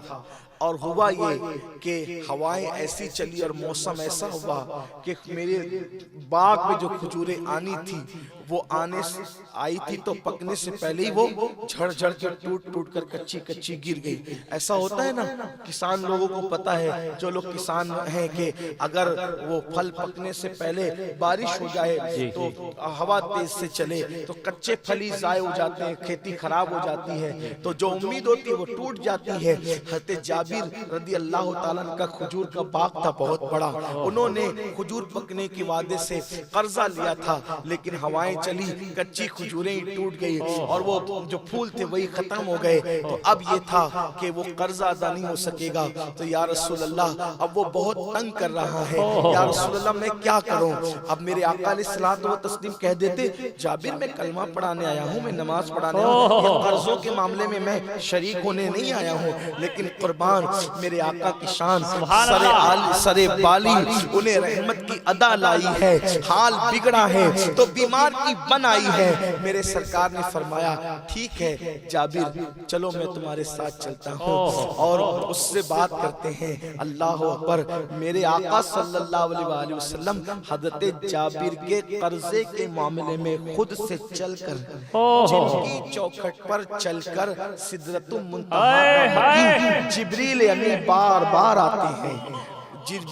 اور ہوا یہ کہ ہوائیں ایسی چلی اور موسم ایسا ہوا کہ میرے باغ میں جو کھجوریں آنی تھی وہ آئی تھی تو پکنے سے پہلے ہی وہ جھڑ جھڑ کے ٹوٹ ٹوٹ کر کچی کچی گر گئی۔ ایسا ہوتا ہے نا، کسان لوگوں کو پتا ہے، جو لوگ کسان ہیں، کہ اگر وہ پھل پکنے سے پہلے بارش ہو جائے تو ہوا تیز سے چلے تو کچے پھل ہی ضائع ہو جاتے ہیں، کھیتی خراب ہو جاتی ہے، تو جو امید ہوتی ہے وہ ٹوٹ جاتی ہے۔ حضرت جابر رضی اللہ تعالیٰ عنہ کا کھجور کا باغ تھا بہت بڑا، انہوں نے کھجور پکنے کے وعدے سے قرضہ لیا تھا، لیکن ہوائیں چلی، کچی کھجوریں ٹوٹ گئی اور وہ جو پھول تھے وہی ختم ہو گئے۔ تو اب یہ تھا کہ وہ قرضہ ادا نہیں ہو سکے گا، تو یا رسول اللہ اب وہ بہت تنگ کر رہا ہے، یا رسول اللہ میں کیا کروں؟ اب میرے آقا علیہ الصلوۃ والتسلیم کہہ دیتے جابر میں کلمہ پڑھانے آیا ہوں، میں نماز پڑھانے آیا ہوں، یہ قرضوں کے معاملے میں میں شریک ہونے نہیں آیا ہوں، لیکن قربان میرے آقا کی شان سر بالی انہیں رحمت کی ادا لائی ہے، حال بگڑا ہے تو بیمار کی بن آئی ہے۔ میرے سرکار نے فرمایا ٹھیک ہے جابر، چلو میں تمہارے ساتھ چلتا ہوں اور اس سے بات کرتے ہیں۔ اللہ اکبر، میرے آقا صلی اللہ علیہ وآلہ وسلم حضرت جابر کے قرضے کے معاملے میں خود سے چل کر جن کی چوکھٹ پر چل کر سدرۃ المنتہا پر جبریل امین بار بار آتے ہیں۔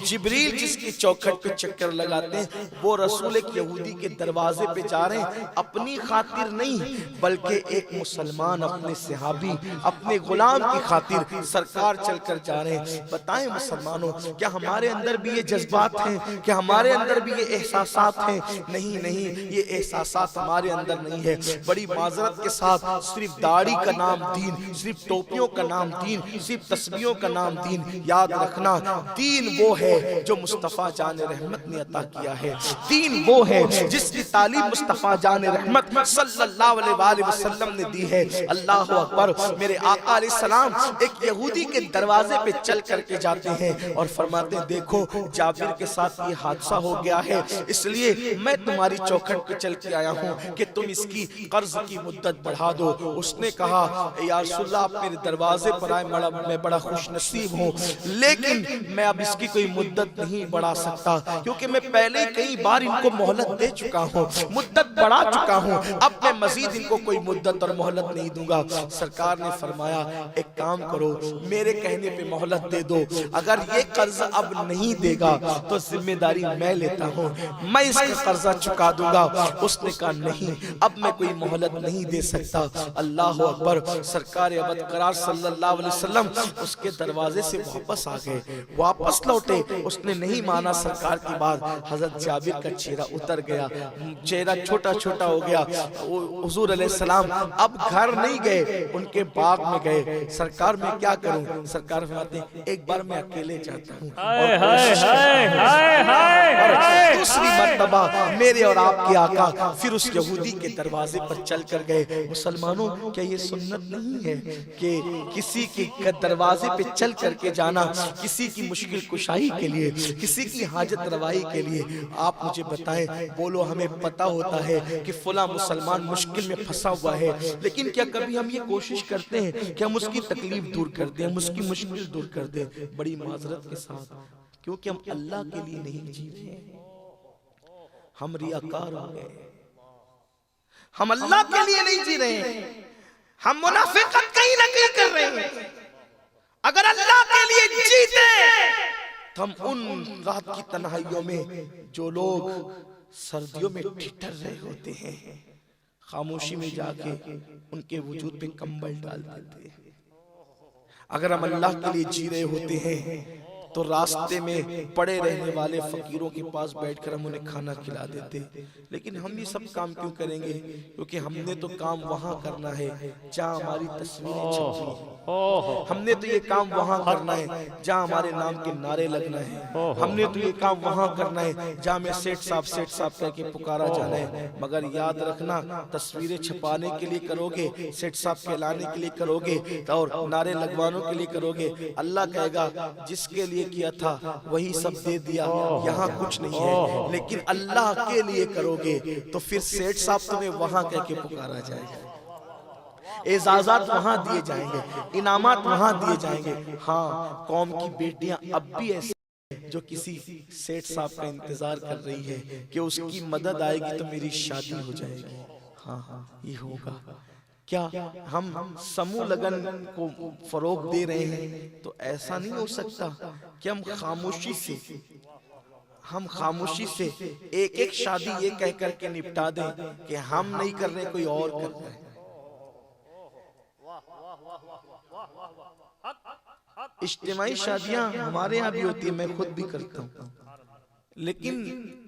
جبریل جس کی چوکھٹ پہ چکر لگاتے ہیں وہ رسول ایک یہودی کے دروازے پہ جا رہے ہیں، اپنی خاطر نہیں بلکہ ایک مسلمان اپنے صحابی اپنے غلام کی خاطر سرکار چل کر جا رہے ہیں۔ بتائیں مسلمانوں، کیا ہمارے اندر بھی یہ جذبات ہیں؟ کیا ہمارے اندر بھی یہ احساسات ہیں؟ نہیں نہیں، یہ احساسات ہمارے اندر نہیں ہے۔ بڑی معذرت کے ساتھ صرف داڑھی کا نام دین، صرف ٹوپیوں کا نام دین، صرف تسبیحوں کا نام دین، یاد رکھنا دین وہ ہے جو مصطفیٰ جان رحمت نے عطا کیا ہے، دین وہ ہے جس کی تعلیم مصطفیٰ جان رحمت صلی اللہ علیہ وآلہ وسلم نے دی ہے۔ اللہ اکبر، میرے آقا علیہ السلام ایک یہودی کے دروازے پہ چل کر کے جاتے ہیں اور فرماتے ہیں دیکھو جابر کے ساتھ یہ حادثہ ہو گیا ہے، اس لیے میں تمہاری چوکھٹ پہ چل کے آیا ہوں کہ تم اس کی قرض کی مدت بڑھا دو۔ اس نے کہا یا رسول اللہ آپ میرے دروازے پر آئے، میں بڑا خوش نصیب ہوں، لیکن میں اب اس کی کوئی مدت نہیں بڑھا سکتا کیونکہ میں پہلے کئی بار ان کو مہلت دے چکا ہوں، مدت بڑھا چکا ہوں، اب میں مزید ان کو کوئی مدت اور مہلت نہیں دوں گا۔ سرکار نے فرمایا ایک کام کرو، میرے کہنے پہ مہلت دے دو، اگر یہ قرض اب نہیں دے گا تو ذمہ داری میں لیتا ہوں، میں اس کا قرضہ چکا دوں گا۔ اس نے کہا نہیں، اب میں کوئی مہلت نہیں دے سکتا۔ اللہ اکبر، سرکار ابد قرار صلی اللہ علیہ وسلم اس کے دروازے سے واپس آ گئے، واپس لوٹے، اس نے نہیں مانا سرکار کی بات۔ حضرت جابر کا چہرہ اتر گیا، چہرہ چھوٹا چھوٹا ہو گیا۔ حضور علیہ السلام اب گھر نہیں گئے، ان کے باغ میں گئے۔ سرکار میں کیا کروں؟ سرکار فرماتے ہیں ایک بار میں اکیلے جاتا ہوں اور دوسری مرتبہ میرے اور آپ کے آقا پھر اس یہودی کے دروازے پر چل کر گئے۔ مسلمانوں کیا یہ سنت نہیں ہے کہ کسی کے دروازے پہ چل کر کے جانا، کسی کی مشکل کشائی کے لیے، کسی کی حاجت روائی کے لیے؟ آپ مجھے بتائیں، بولو ہمیں پتا ہوتا ہے کہ فلاں مسلمان مشکل میں پھنسا ہوا ہے، لیکن کیا کبھی ہم یہ کوشش کرتے ہیں کہ ہم اس کی تکلیف دور کر دیں، ہم اس کی مشکل دور کر دیں؟ بڑی معذرت کے ساتھ، کیونکہ ہم اللہ کے لیے نہیں جی رہے، ہم ریاکار ہو گئے، ہم اللہ کے لیے نہیں جی رہے، ہم منافقت کہیں نہ کہیں کر رہے ہیں۔ اگر اللہ کے لیے جیتے تو ہم ان رات کی تنہائیوں میں جو لوگ سردیوں میں ٹھٹر رہے ہوتے ہیں، خاموشی میں جا کے ان کے وجود پہ کمبل ڈال دیتے ہیں۔ اگر ہم اللہ کے لیے جی رہے ہوتے ہیں تو راستے میں پڑے رہنے والے فقیروں کے پاس بیٹھ کر ہم انہیں کھانا کھلا دیتے. لیکن ہم یہ سب کام کیوں کریں گے؟ کیونکہ ہم نے تو کام وہاں کرنا ہے جہاں ہماری تصویریں چھپی ہیں. ہم نے تو یہ کام وہاں کرنا ہے جہاں ہمارے نام کے نعرے لگنا ہے. ہم نے تو یہ کام وہاں کرنا ہے جہاں میں سیٹ صاحب کہہ کے پکارا جانا ہے. مگر یاد رکھنا، تصویریں چھپانے کے لیے کرو گے، سیٹ صاحب کہلانے کے لیے کرو گے اور نعرے لگوانوں کے لیے کرو گے، اللہ کہے گا جس کے لیے کیا تھا وہی سب دے دیا، یہاں کچھ نہیں ہے. لیکن اللہ کے لیے کرو گے تو پھر سیٹ صاحب تمہیں وہاں کہہ کے پکارا جائے گا، اعزازات وہاں دیے جائیں گے، انعامات وہاں دیے جائیں گے. ہاں، قوم کی بیٹیاں اب بھی ایسی جو کسی سیٹ صاحب کا انتظار کر رہی ہے کہ اس کی مدد آئے گی تو میری شادی ہو جائے گی. ہاں یہ ہوگا. کیا ہم سمو لگن کو فروغ دے رہے ہیں؟ تو ایسا نہیں ہو سکتا کہ ہم خاموشی سے ایک ایک شادی یہ کہہ کر کے نپٹا دیں کہ ہم نہیں کر رہے، کوئی اور کر رہا ہے. اجتماعی شادیاں ہمارے ہاں بھی ہوتی ہیں، میں خود بھی کرتا ہوں. لیکن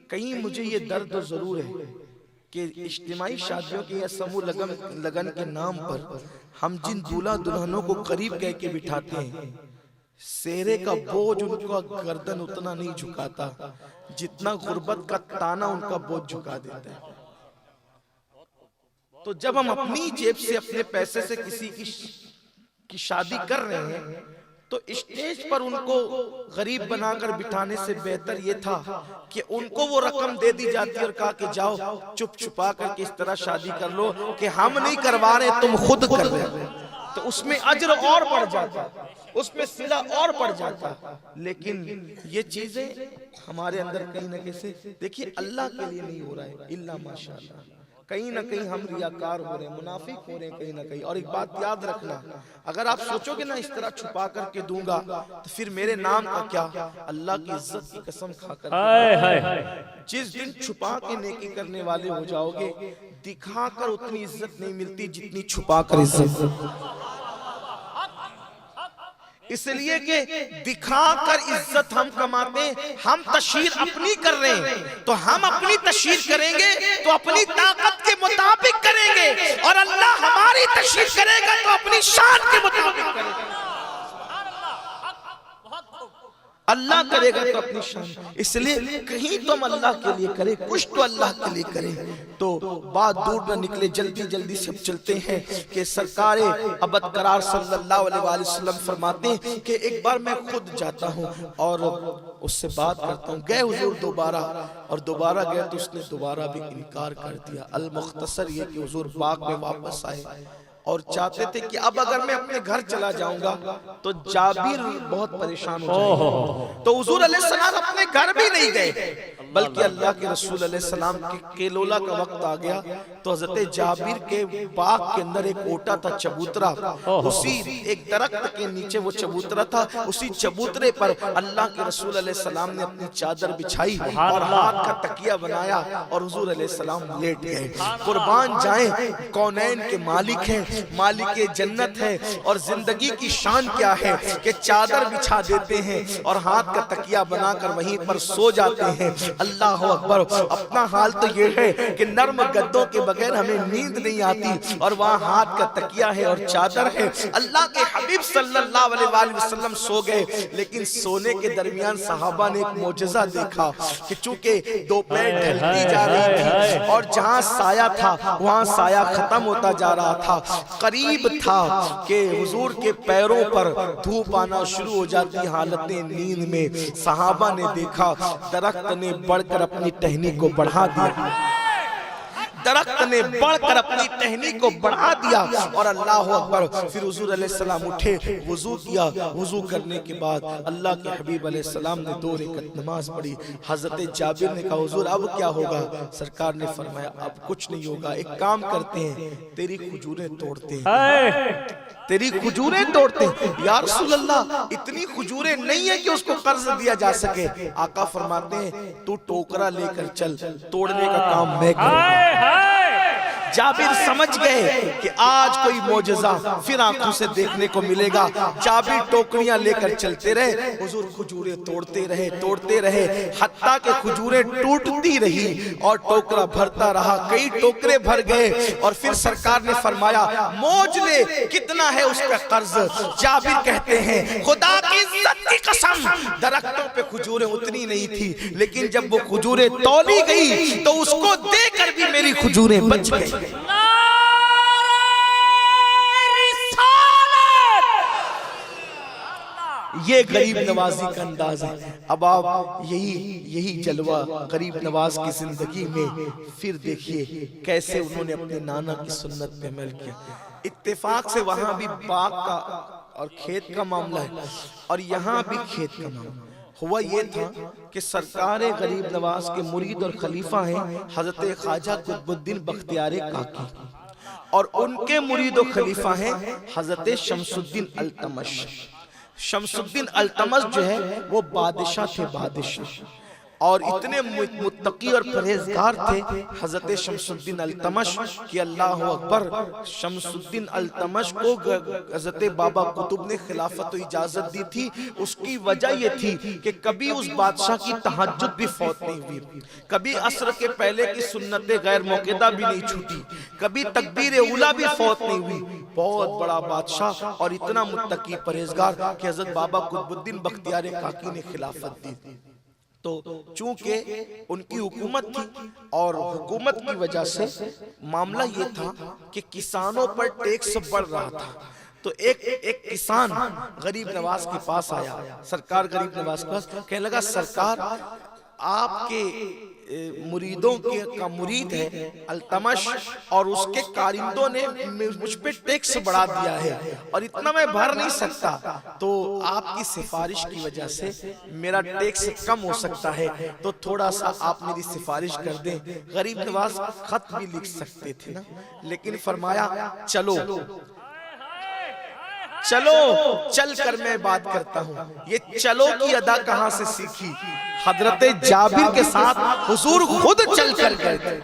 کہیں مجھے یہ درد ضرور ہے کہ اجتماعی شادیوں کے یا سمو لگن کے نام پر ہم جن دولہا دلہنوں کو قریب کہہ کے بٹھاتے ہیں، سہرے کا بوجھ ان کا گردن اتنا نہیں جھکاتا جتنا غربت کا تانا ان کا بوجھ جھکا دیتا ہے. تو جب ہم اپنی جیب سے اپنے پیسے سے کسی کی شادی کر رہے ہیں تو اسٹیج پر ان کو غریب بنا کر بٹھانے سے بہتر یہ تھا کہ ان کو وہ رقم دے دی جاتی اور کہا کہ جاؤ چپ چھپا کر کے اس طرح شادی کر لو کہ ہم نہیں کروا رہے، تم خود کر رہے. تو اس میں اجر اور بڑھ جاتا، اس میں صلہ اور بڑھ جاتا. لیکن یہ چیزیں ہمارے اندر کہیں نہ کہیں، دیکھیے اللہ کے لیے نہیں ہو رہا ہے الا ماشاءاللہ. کہیں نہ کہیں ہم ریاکار ہو رہے ہیں، منافق ہو رہے ہیں کہیں نہ کہیں. اور ایک بات یاد رکھنا، اگر آپ سوچو گے نا اس طرح چھپا کر کے دوں گا تو پھر میرے نام کا کیا؟ اللہ کی عزت کی قسم کھا کر جس دن چھپا کے نیکی کرنے والے ہو جاؤ گے، دکھا کر اتنی عزت نہیں ملتی جتنی چھپا کر عزت. اس لیے کہ دکھا کر عزت ہم کماتے ہیں. ہم تشہیر اپنی کر رہے ہیں تو ہم اپنی تشہیر کریں گے تو اپنی طاقت کے مطابق کریں گے، اور اللہ ہماری تشہیر کرے گا تو اپنی شان کے مطابق کرے گا. اللہ کرے گا تو اپنی شان. اس لیے کہیں تو ہم اللہ کے لیے کریں، کچھ تو اللہ کے لیے کریں. تو بات دور نہ نکلے، جلدی سے چلتے ہیں کہ سرکار ابد قرار صلی اللہ علیہ وآلہ وسلم فرماتے ہیں کہ ایک بار میں خود جاتا ہوں اور اس سے بات کرتا ہوں. گئے حضور دوبارہ گئے تو اس نے دوبارہ بھی انکار کر دیا. المختصر یہ کہ حضور باغ میں واپس آئے اور چاہتے تھے کہ اب اگر میں اپنے گھر چلا جاؤں گا تو جابر بہت پریشان ہو جائے گا. تو حضور علیہ السلام اپنے گھر بھی نہیں گئے بلکہ اللہ کے رسول علیہ السلام کے کیلولا کا وقت آ گیا تو حضرت جابر کے باغ کے اندر ایک اوٹا تھا، چبوترا. اسی ایک درخت کے نیچے وہ چبوترا تھا. اسی چبوترے پر اللہ کے رسول علیہ السلام نے اپنی چادر بچھائی اور ہاتھ کا تکیہ بنایا اور حضور علیہ السلام لیٹ گئے. قربان جائیں، کونین کے مالک ہیں، مالک جنت ہے، اور زندگی کی شان کیا ہے کہ چادر بچھا دیتے ہیں اور ہاتھ کا تکیہ بنا کر وہیں پر سو جاتے ہیں. اللہ اکبر. اپنا حال تو یہ ہے کہ نرم گدوں کے بغیر ہمیں نیند نہیں آتی اور وہاں ہاتھ کا تکیہ ہے اور چادر ہے. اللہ کے حبیب صلی اللہ علیہ وآلہ وسلم سو گئے، لیکن سونے کے درمیان صحابہ نے ایک معجزہ دیکھا کہ چونکہ دوپہر ڈھلتی جا رہی تھی اور جہاں سایہ تھا وہاں سایہ ختم ہوتا جا رہا تھا. قریب تھا کہ حضور کے پیروں پر دھوپ آنا شروع ہو جاتی حالت نیند میں. صحابہ نے دیکھا درخت نے بڑھ کر اپنی ٹہنی کو بڑھا دیا، درخت نے بڑھ کر اپنی ٹہنی کو بڑھا دیا. اور اللہ اکبر. پھر حضور علیہ السلام اٹھے، وضو کیا. وضو کرنے کے بعد اللہ کے حبیب علیہ السلام نے 2 رکعت نماز پڑھی. حضرت جابر نے کہا حضور اب کیا ہوگا؟ سرکار نے فرمایا اب کچھ نہیں ہوگا، ایک کام کرتے ہیں، تیری کھجوریں توڑتے ہیں، تیری کھجوریں توڑتے ہیں. یا رسول اللہ اتنی کھجوریں نہیں ہیں کہ اس کو قرض دیا جا سکے. آقا فرماتے ہیں تو ٹوکرا لے کر چل، توڑنے کا کام میں کروں گا. جابر سمجھ گئے کہ آج کوئی معجزہ پھر آنکھوں سے دیکھنے کو ملے گا۔ جابر ٹوکریاں لے کر چلتے رہے، حضور کھجوریں توڑتے رہے حتیٰ کہ کھجوریں ٹوٹتی رہی اور ٹوکرا بھرتا رہا، کئی ٹوکرے بھر گئے۔ اور پھر سرکار نے فرمایا موج لے، کتنا ہے اس کا قرض؟ جابر کہتے ہیں خدا کی عزت کی قسم درختوں پہ کھجوریں اتنی نہیں تھی، لیکن جب وہ کھجوریں تولی گئی تو اس کو دے کر بھی میری کھجوریں بچ گئی۔ یہ غریب نوازی کا انداز ہے۔ اب آپ یہی جلوہ غریب نواز کی زندگی میں پھر دیکھیے کیسے انہوں نے اپنے نانا کی سنت پہ عمل کیا۔ اتفاق سے وہاں بھی باغ کا اور کھیت کا معاملہ ہے اور یہاں بھی کھیت کا معاملہ۔ ہوا یہ تھا کہ سرکار غریب نواز کے مرید اور خلیفہ ہیں حضرت خواجہ قطب الدین بختیار کاکی، اور ان کے مرید و خلیفہ ہیں حضرت شمس الدین التمش۔ شمس الدین التمش جو ہے وہ بادشاہ تھے، بادشاہ، اور اتنے متقی اور پرہیزگار تھے حضرت شمس الدین التمش کہ اللہ اکبر، شمس الدین التمش کو حضرت بابا قطب نے خلافت و اجازت دی تھی۔ اس کی وجہ یہ تھی کہ کبھی اس بادشاہ کی تہجد بھی فوت نہیں ہوئی، کبھی عصر کے پہلے کی سنت غیر موقدہ بھی نہیں چھوٹی، کبھی تکبیر اولیٰ بھی فوت نہیں ہوئی۔ بہت بڑا بادشاہ اور اتنا متقی پرہیزگار کہ حضرت بابا قطب الدین بختیار کاکی نے خلافت دی۔ تو چونکہ ان کی حکومت تھی اور حکومت کی وجہ سے معاملہ یہ تھا کہ کسانوں پر ٹیکس بڑھ رہا تھا، تو ایک کسان غریب نواز کے پاس آیا، سرکار غریب نواز کے پاس، کہنے لگا سرکار آپ کے مریدوں کا مرید ہے التمش اور اس کے کارندوں نے مجھ پہ ٹیکس بڑھا دیا ہے اور اتنا میں بھر نہیں سکتا، تو آپ کی سفارش کی وجہ سے میرا ٹیکس کم ہو سکتا ہے، تو تھوڑا سا آپ میری سفارش کر دیں۔ غریب نواز خط بھی لکھ سکتے تھے نا، لیکن فرمایا چلو چل کر میں بات کرتا ہوں۔ یہ چلو کی ادا کہاں سے سیکھی؟ حضرت جابر کے ساتھ حضور خود چل کر گئے تھے،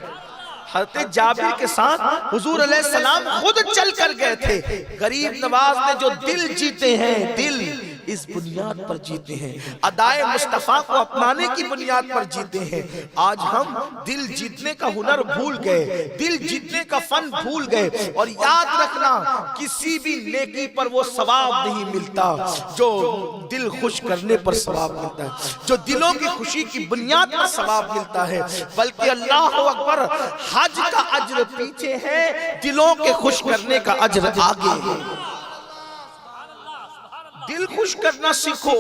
حضرت جابر کے ساتھ حضور علیہ السلام خود چل کر گئے تھے۔ غریب نواز نے جو دل جیتے ہیں، دل اس بنیاد پر جیتے ہیں، ادائے مصطفیٰ کو اپنانے کی بنیاد پر جیتے ہیں۔ آج ہم دل جیتنے کا ہنر بھول گئے، دل جیتنے کا فن بھول گئے، اور یاد رکھنا کسی بھی نیکی پر وہ ثواب نہیں ملتا جو دل خوش کرنے پر ثواب ملتا ہے، جو دلوں کی خوشی کی بنیاد پر ثواب ملتا ہے، بلکہ اللہ اکبر حج کا اجر پیچھے ہے، دلوں کے خوش کرنے کا اجر آگے ہے۔ دل خوش کرنا سیکھو،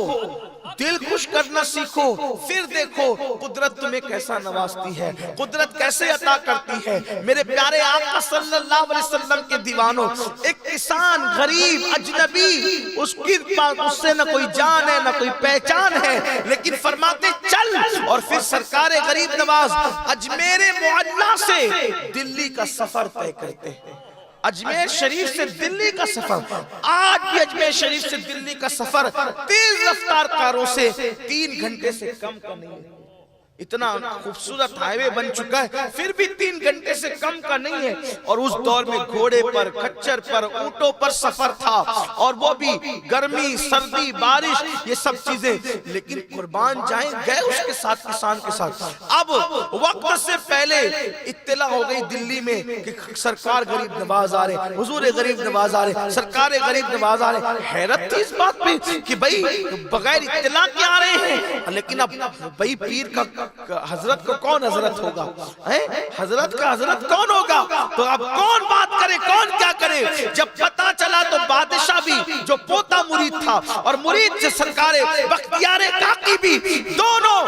دل خوش کرنا سیکھو، پھر دیکھو قدرت تمہیں کیسا نوازتی ہے، قدرت کیسے عطا کرتی ہے۔ میرے پیارے آقا صلی اللہ علیہ وسلم کے دیوانوں، ایک کسان غریب اجنبی، اس سے نہ کوئی جان ہے نہ کوئی پہچان ہے، لیکن فرماتے چل، اور پھر سرکار غریب نواز اجمیر معلیٰ سے دلی کا سفر طے کرتے ہیں۔ اجمیر شریف سے دلی کا سفر، آج بھی اجمیر شریف سے دلی کا سفر تیز رفتار کاروں سے 3 گھنٹے سے کم کا نہیں ہے۔ اتنا خوبصورت ہائی وے بن چکا ہے، پھر بھی 3 گھنٹے سے کم کا نہیں ہے، اور اس دور میں گھوڑے پر، کچر پر، اونٹوں پر سفر تھا، اور وہ بھی گرمی، سردی، بارش، یہ سب چیزیں، لیکن قربان جائیں گئے اس کے ساتھ، کسان کے ساتھ۔ اب وقت سے پہلے اطلاع ہو گئی دلی میں کہ سرکار غریب نواز آ رہے، حضور غریب نواز آ رہے، سرکار غریب نواز آ رہے۔ حیرت تھی اس بات پہ کہ بھئی بغیر اطلاع کے آ رہے ہیں، لیکن اب بھئی پیر کا حضرت کو کون حضرت ہوگا، حضرت کا حضرت کون ہوگا، تو اب کون بات کرے، کون کیا کرے۔ جب پتہ چلا تو بادشاہ بھی جو پوتا مرید تھا اور مرید سے سرکار بختیار کاکی بھی، دونوں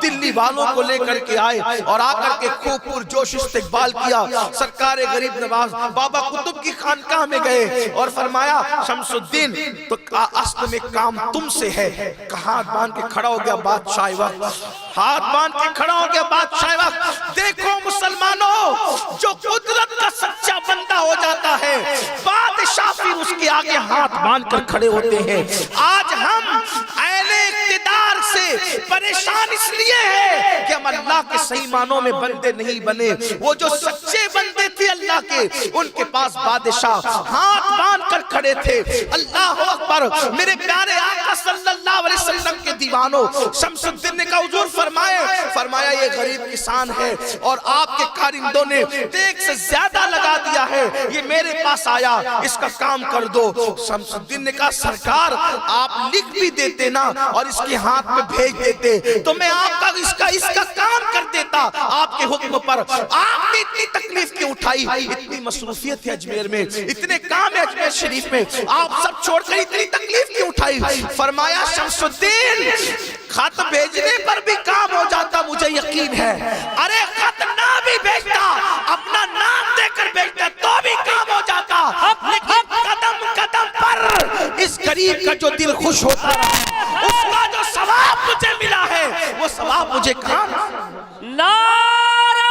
دلی والوں کو لے کر کے آئے اور آ کر کے خوب پرجوش استقبال کیا۔ سرکار غریب نواز بابا قطب کی خانقاہ میں گئے اور فرمایا شمس الدین تو اصل میں کام تم سے ہے۔ ہاتھ باندھ کے کھڑا ہو گیا بادشاہ وقت، ہاتھ باندھ کے کھڑا ہو گیا بادشاہ وقت۔ دیکھو مسلمانوں، جو قدرت کا سچا بندہ ہو جاتا ہے، بادشاہ پھر اس کے آگے ہاتھ باندھ کر کھڑے ہوتے ہیں۔ آج ہم اہل اقتدار سے پریشان اس لیے ہے کہ ہم اللہ کے صحیح معنوں میں بندے نہیں بنے. وہ جو سچے بندے تھے اللہ کے, ان کے پاس بادشاہ ہاتھ باندھ کر کھڑے تھے. اللہ اکبر. میرے پیارے آقا صلی اللہ علیہ وسلم کے دیوانوں, شمس الدین نے کہا حضور فرمایا یہ غریب کسان ہے اور آپ کے کارندوں نے ایک سے زیادہ لگا دیا ہے, یہ میرے پاس آیا, اس کا کام کر دو. شمس الدین نے کہا سرکار آپ لکھ بھی دیتے نا اور اس کے ہاتھ میں بھیج دیتے تو میں آپ کا اس کا کام کر دیتا آپ کے حکم پر. آپ نے اتنی تکلیف کیوں اٹھائی؟ اتنی مصروفیت ہے اجمیر میں, اتنے کام ہے اجمیر شریف میں, آپ سب چھوڑ کر اتنی تکلیف کیوں اٹھائی؟ فرمایا شمس الدین خط بھیجنے پر بھی کام ہو جاتا مجھے یقین ہے. ارے خط نہ بھی بھیجتا, اپنا نام دے کر بھیجتا تو بھی کام ہو جاتا, لیکن قدم قدم پر اس غریب کا جو دل خوش ہوتا رہا, اس کا جو ثواب مجھے ملا ہے وہ ثواب مجھے کہاں. نعرہ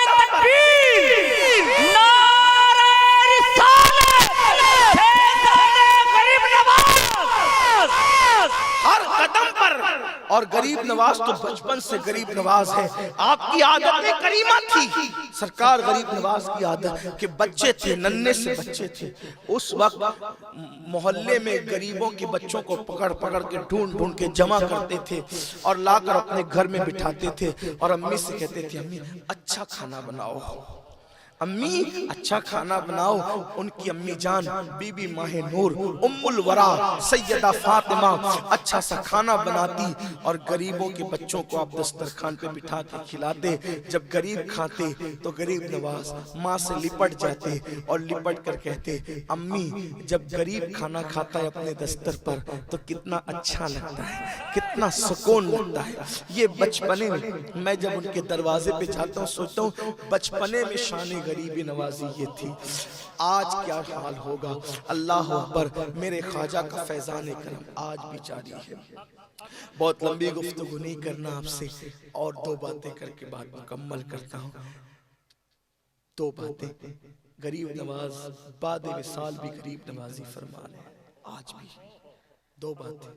تکبیر, نعرہ رسالت, غریب نواز ہر قدم پر. اور غریب نواز تو بچپن سے غریب نواز ہے, آپ کی عادت کریمہ تھی. سرکار غریب نواز کی عادت کہ بچے تھے, ننھے سے بچے تھے, اس وقت محلے میں غریبوں کے بچوں کو پکڑ کے ڈھونڈ کے جمع کرتے تھے اور لا کر اپنے گھر میں بٹھاتے تھے اور امی سے کہتے تھے امی اچھا کھانا بناؤ, امی اچھا کھانا بناؤ. ان کی امی جان بی بی ماہ نور ام الورا سیدہ فاطمہ اچھا سا کھانا بناتی اور غریبوں کے بچوں کو آپ دسترخوان پہ بٹھا کے کھلاتے. جب غریب کھاتے تو غریب نواز ماں سے لپٹ جاتے اور لپٹ کر کہتے امی جب غریب کھانا کھاتا ہے اپنے دستر پر تو کتنا اچھا لگتا ہے, کتنا سکون لگتا ہے. یہ بچپنے میں جب ان کے دروازے پہ جاتا ہوں سوچتا ہوں بچپنے میں شان غریبی نوازی یہ تھی, آج کیا حال ہوگا. اللہ اکبر. میرے خواجہ کا فیضان کرم آج بھی جاری ہے. بہت لمبی گفتگو نہیں کرنا آپ سے, اور دو باتیں کر کے بات مکمل کرتا ہوں. دو باتیں. غریب نواز بعد وصال بھی غریب نوازی فرما رہے ہیں, آج بھی دو باتیں,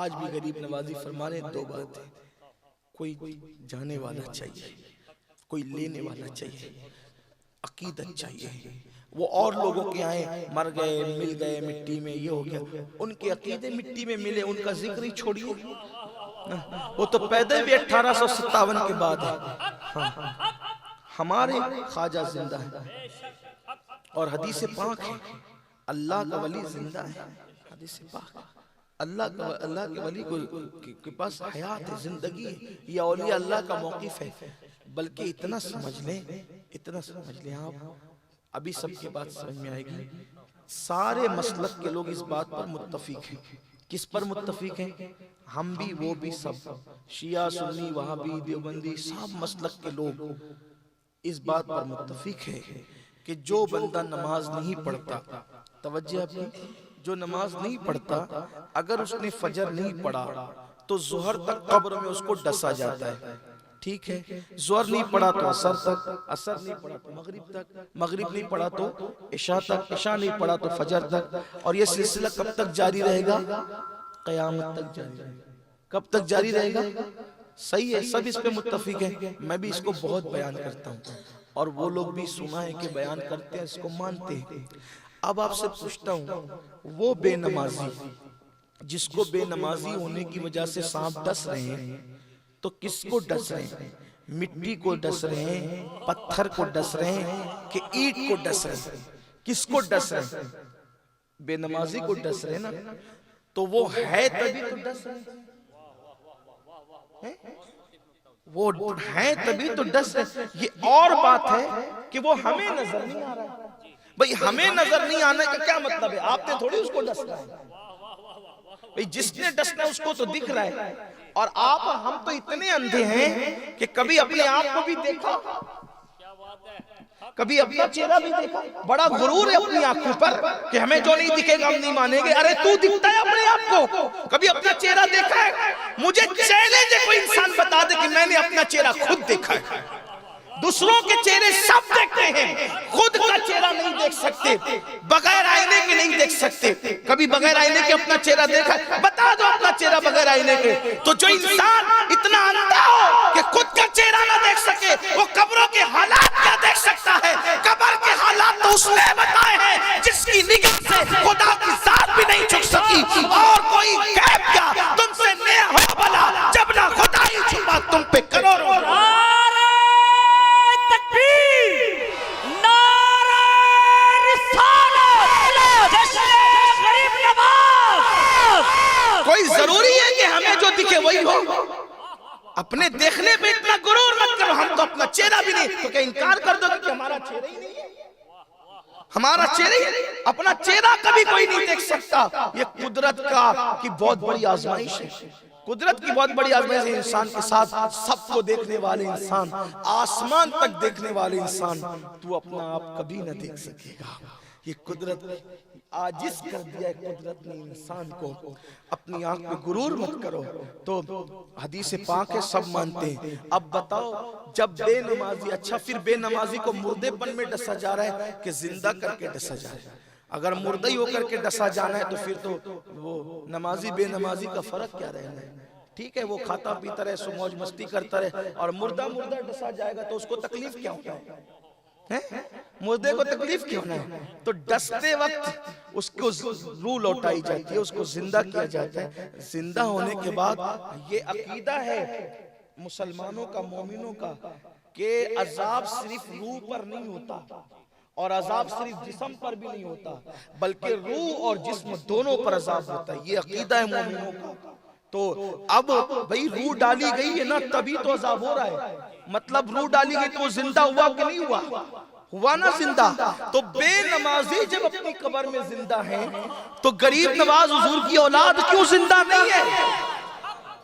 آج بھی غریب نوازی فرما رہے ہیں. دو باتیں, کوئی جانے والا چاہیے, کوئی لینے والا چاہیے, عقیدت چاہیے. وہ اور لوگوں کے آئیں مر گئے مل گئے مٹی میں یہ ہو گیا, ان کے عقیدے مٹی میں ملے, ان کا ذکر ہی چھوڑیے. وہ تو پیدا بھی 1857 کے بعد ہے. ہمارے خواجہ زندہ ہے اور حدیث پاک ہے اللہ کا ولی زندہ ہے. حدیث پاک اللہ کے ولی کے پاس حیات ہے, زندگی ہے. یہ اولیاء اللہ کا موقف ہے. بلکہ اتنا سمجھ لیں آپ, ابھی سب کی بات سمجھ میں آئے گی. سارے مسلک کے لوگ اس بات پر متفق ہیں. کس پر متفق ہیں؟ ہم بھی وہ بھی سب, شیعہ سنی وہابی دیوبندی سب مسلک کے لوگ اس بات پر متفق ہیں کہ جو بندہ نماز نہیں پڑھتا, توجہ آپ کی, جو نماز نہیں پڑھتا اگر اس نے فجر نہیں پڑھا تو ظہر تک قبر میں اس کو ڈسا جاتا ہے. ٹھیک ہے, ظہر نہیں پڑھا تو عصر تک, عصر نہیں پڑھا تو مغرب تک, مغرب نہیں پڑھا تو عشاء تک, عشاء نہیں پڑھا تو فجر تک. اور یہ سلسلہ کب تک جاری رہے گا؟ قیامت تک جاری رہے گا. کب تک جاری رہے گا؟ صحیح ہے, سب اس پہ متفق ہیں. میں بھی اس کو بہت بیان کرتا ہوں اور وہ لوگ بھی سنا ہے کہ بیان کرتے ہیں, اس کو مانتے ہیں. اب آپ سے پوچھتا ہوں, وہ بے نمازی جس کو بے نمازی ہونے کی وجہ سے سانپ ڈس رہے ہیں تو کس کو ڈس رہے ہیں؟ مٹی کو ڈس رہے ہیں, پتھر کو ڈس رہے ہیں کہ اینٹ کو ڈس رہے ہیں؟ کس کو ڈس رہے ہیں؟ بے نمازی کو ڈس رہے ہیں نا. تو وہ ہے تبھی تو ڈس رہے ہیں, وہ ہے تبھی تو ڈس رہے ہیں. یہ اور بات ہے کہ وہ ہمیں نظر نہیں آ رہا ہے. بھئی ہمیں نظر نہیں آنے کا کیا مطلب ہے؟ آپ نے تھوڑی اس کو ڈسنا ہے. بھئی جس نے ڈسنا اس کو تو دکھ رہا ہے. اور آپ ہم تو اتنے اندھے ہیں کہ کبھی اپنے آپ کو بھی دیکھا, کبھی اپنا چہرہ بھی دیکھا. بڑا غرور ہے اپنی آنکھوں پر کہ ہمیں جو نہیں دکھے گا ہم نہیں مانیں گے. ارے تو دکھتا ہے اپنے آپ کو, کبھی اپنا چہرہ دیکھا ہے؟ مجھے چیلنج ہے کوئی انسان بتا دے کہ میں نے اپنا چہرہ خود دیکھا ہے. دوسروں کے چہرے سب دیکھتے ہیں، خود کا چہرہ نہیں دیکھ سکتے، بغیر آئینے کے نہیں دیکھ سکتے۔ کبھی بغیر آئینے کے اپنا چہرہ دیکھا؟ بتا دو اپنا چہرہ بغیر آئینے کے۔ تو جو انسان اتنا اندھا ہو کہ خود کا چہرہ نہ دیکھ سکے، وہ قبروں کے حالات کیا دیکھ سکتا ہے؟ قبر کے حالات تو اس نے بتائے ہیں جس کی نگاہ سے خدا کی ذات بھی نہیں جھک سکی، اور کوئی غیب کیا تم سے نیا ہو بلا جب نہ خدا ہی چھپا تم پہ کروڑوں۔ کوئی ضروری ہے کہ ہمیں جو دکھے وہی ہو؟ اپنے دیکھنے پہ اتنا غرور مت کرو، ہم تو اپنا چہرہ بھی نہیں، تو کیا انکار کر دو کہ ہمارا چہرہ ہی نہیں ہے؟ ہمارا چہرہ ہی، اپنا چہرہ کبھی کوئی نہیں دیکھ سکتا۔ یہ قدرت کی بہت بڑی آزمائش ہے، قدرت کی بہت بڑی آزمائش ہے انسان کے ساتھ۔ سب کو دیکھنے والے انسان، آسمان تک دیکھنے والے انسان، تو اپنا آپ کبھی نہ دیکھ سکے گا۔ یہ قدرت عاجز کر دیا ہے قدرت نے انسان کو۔ اپنی آنکھ پہ غرور مت کرو۔ تو حدیث پاک ہے، سب مانتے ہیں۔ اب بتاؤ، جب بے نمازی، اچھا پھر بے نمازی کو مردے پن میں ڈسا جا رہا ہے کہ زندہ کر کے ڈسا جا رہا ہے؟ اگر مردہ ہی ہو کر کے ڈسا جانا ہے تو پھر تو وہ نمازی بے نمازی کا فرق کیا رہنا ہے؟ ٹھیک ہے، وہ کھاتا پیتا رہے، سو موج مستی کرتا رہے، اور مردہ ڈسا جائے گا تو اس کو تکلیف کیا ہوتا ہے؟ مردے کو تکلیف کیوں ہونا ہے؟ تو ڈستے وقت اس کو روح لوٹائی جاتی ہے، اس کو زندہ کیا جاتا ہے۔ زندہ ہونے کے بعد یہ عقیدہ ہے مسلمانوں کا، مومنوں کا، کہ عذاب صرف روح پر نہیں ہوتا، اور عذاب صرف جسم پر بھی نہیں ہوتا، بلکہ روح اور جسم دونوں پر عذاب ہوتا ہے۔ یہ عقیدہ ہے مومنوں کا۔ تو اب بھئی روح ڈالی گئی ہے نا، تبھی تو عذاب ہو رہا ہے۔ مطلب روح ڈالی گئی تو وہ زندہ ہوا کہ نہیں ہوا؟ ہوا نا زندہ۔ تو بے نمازی جب اپنی قبر میں زندہ ہیں تو غریب نواز حضور کی اولاد کیوں زندہ نہیں ہے؟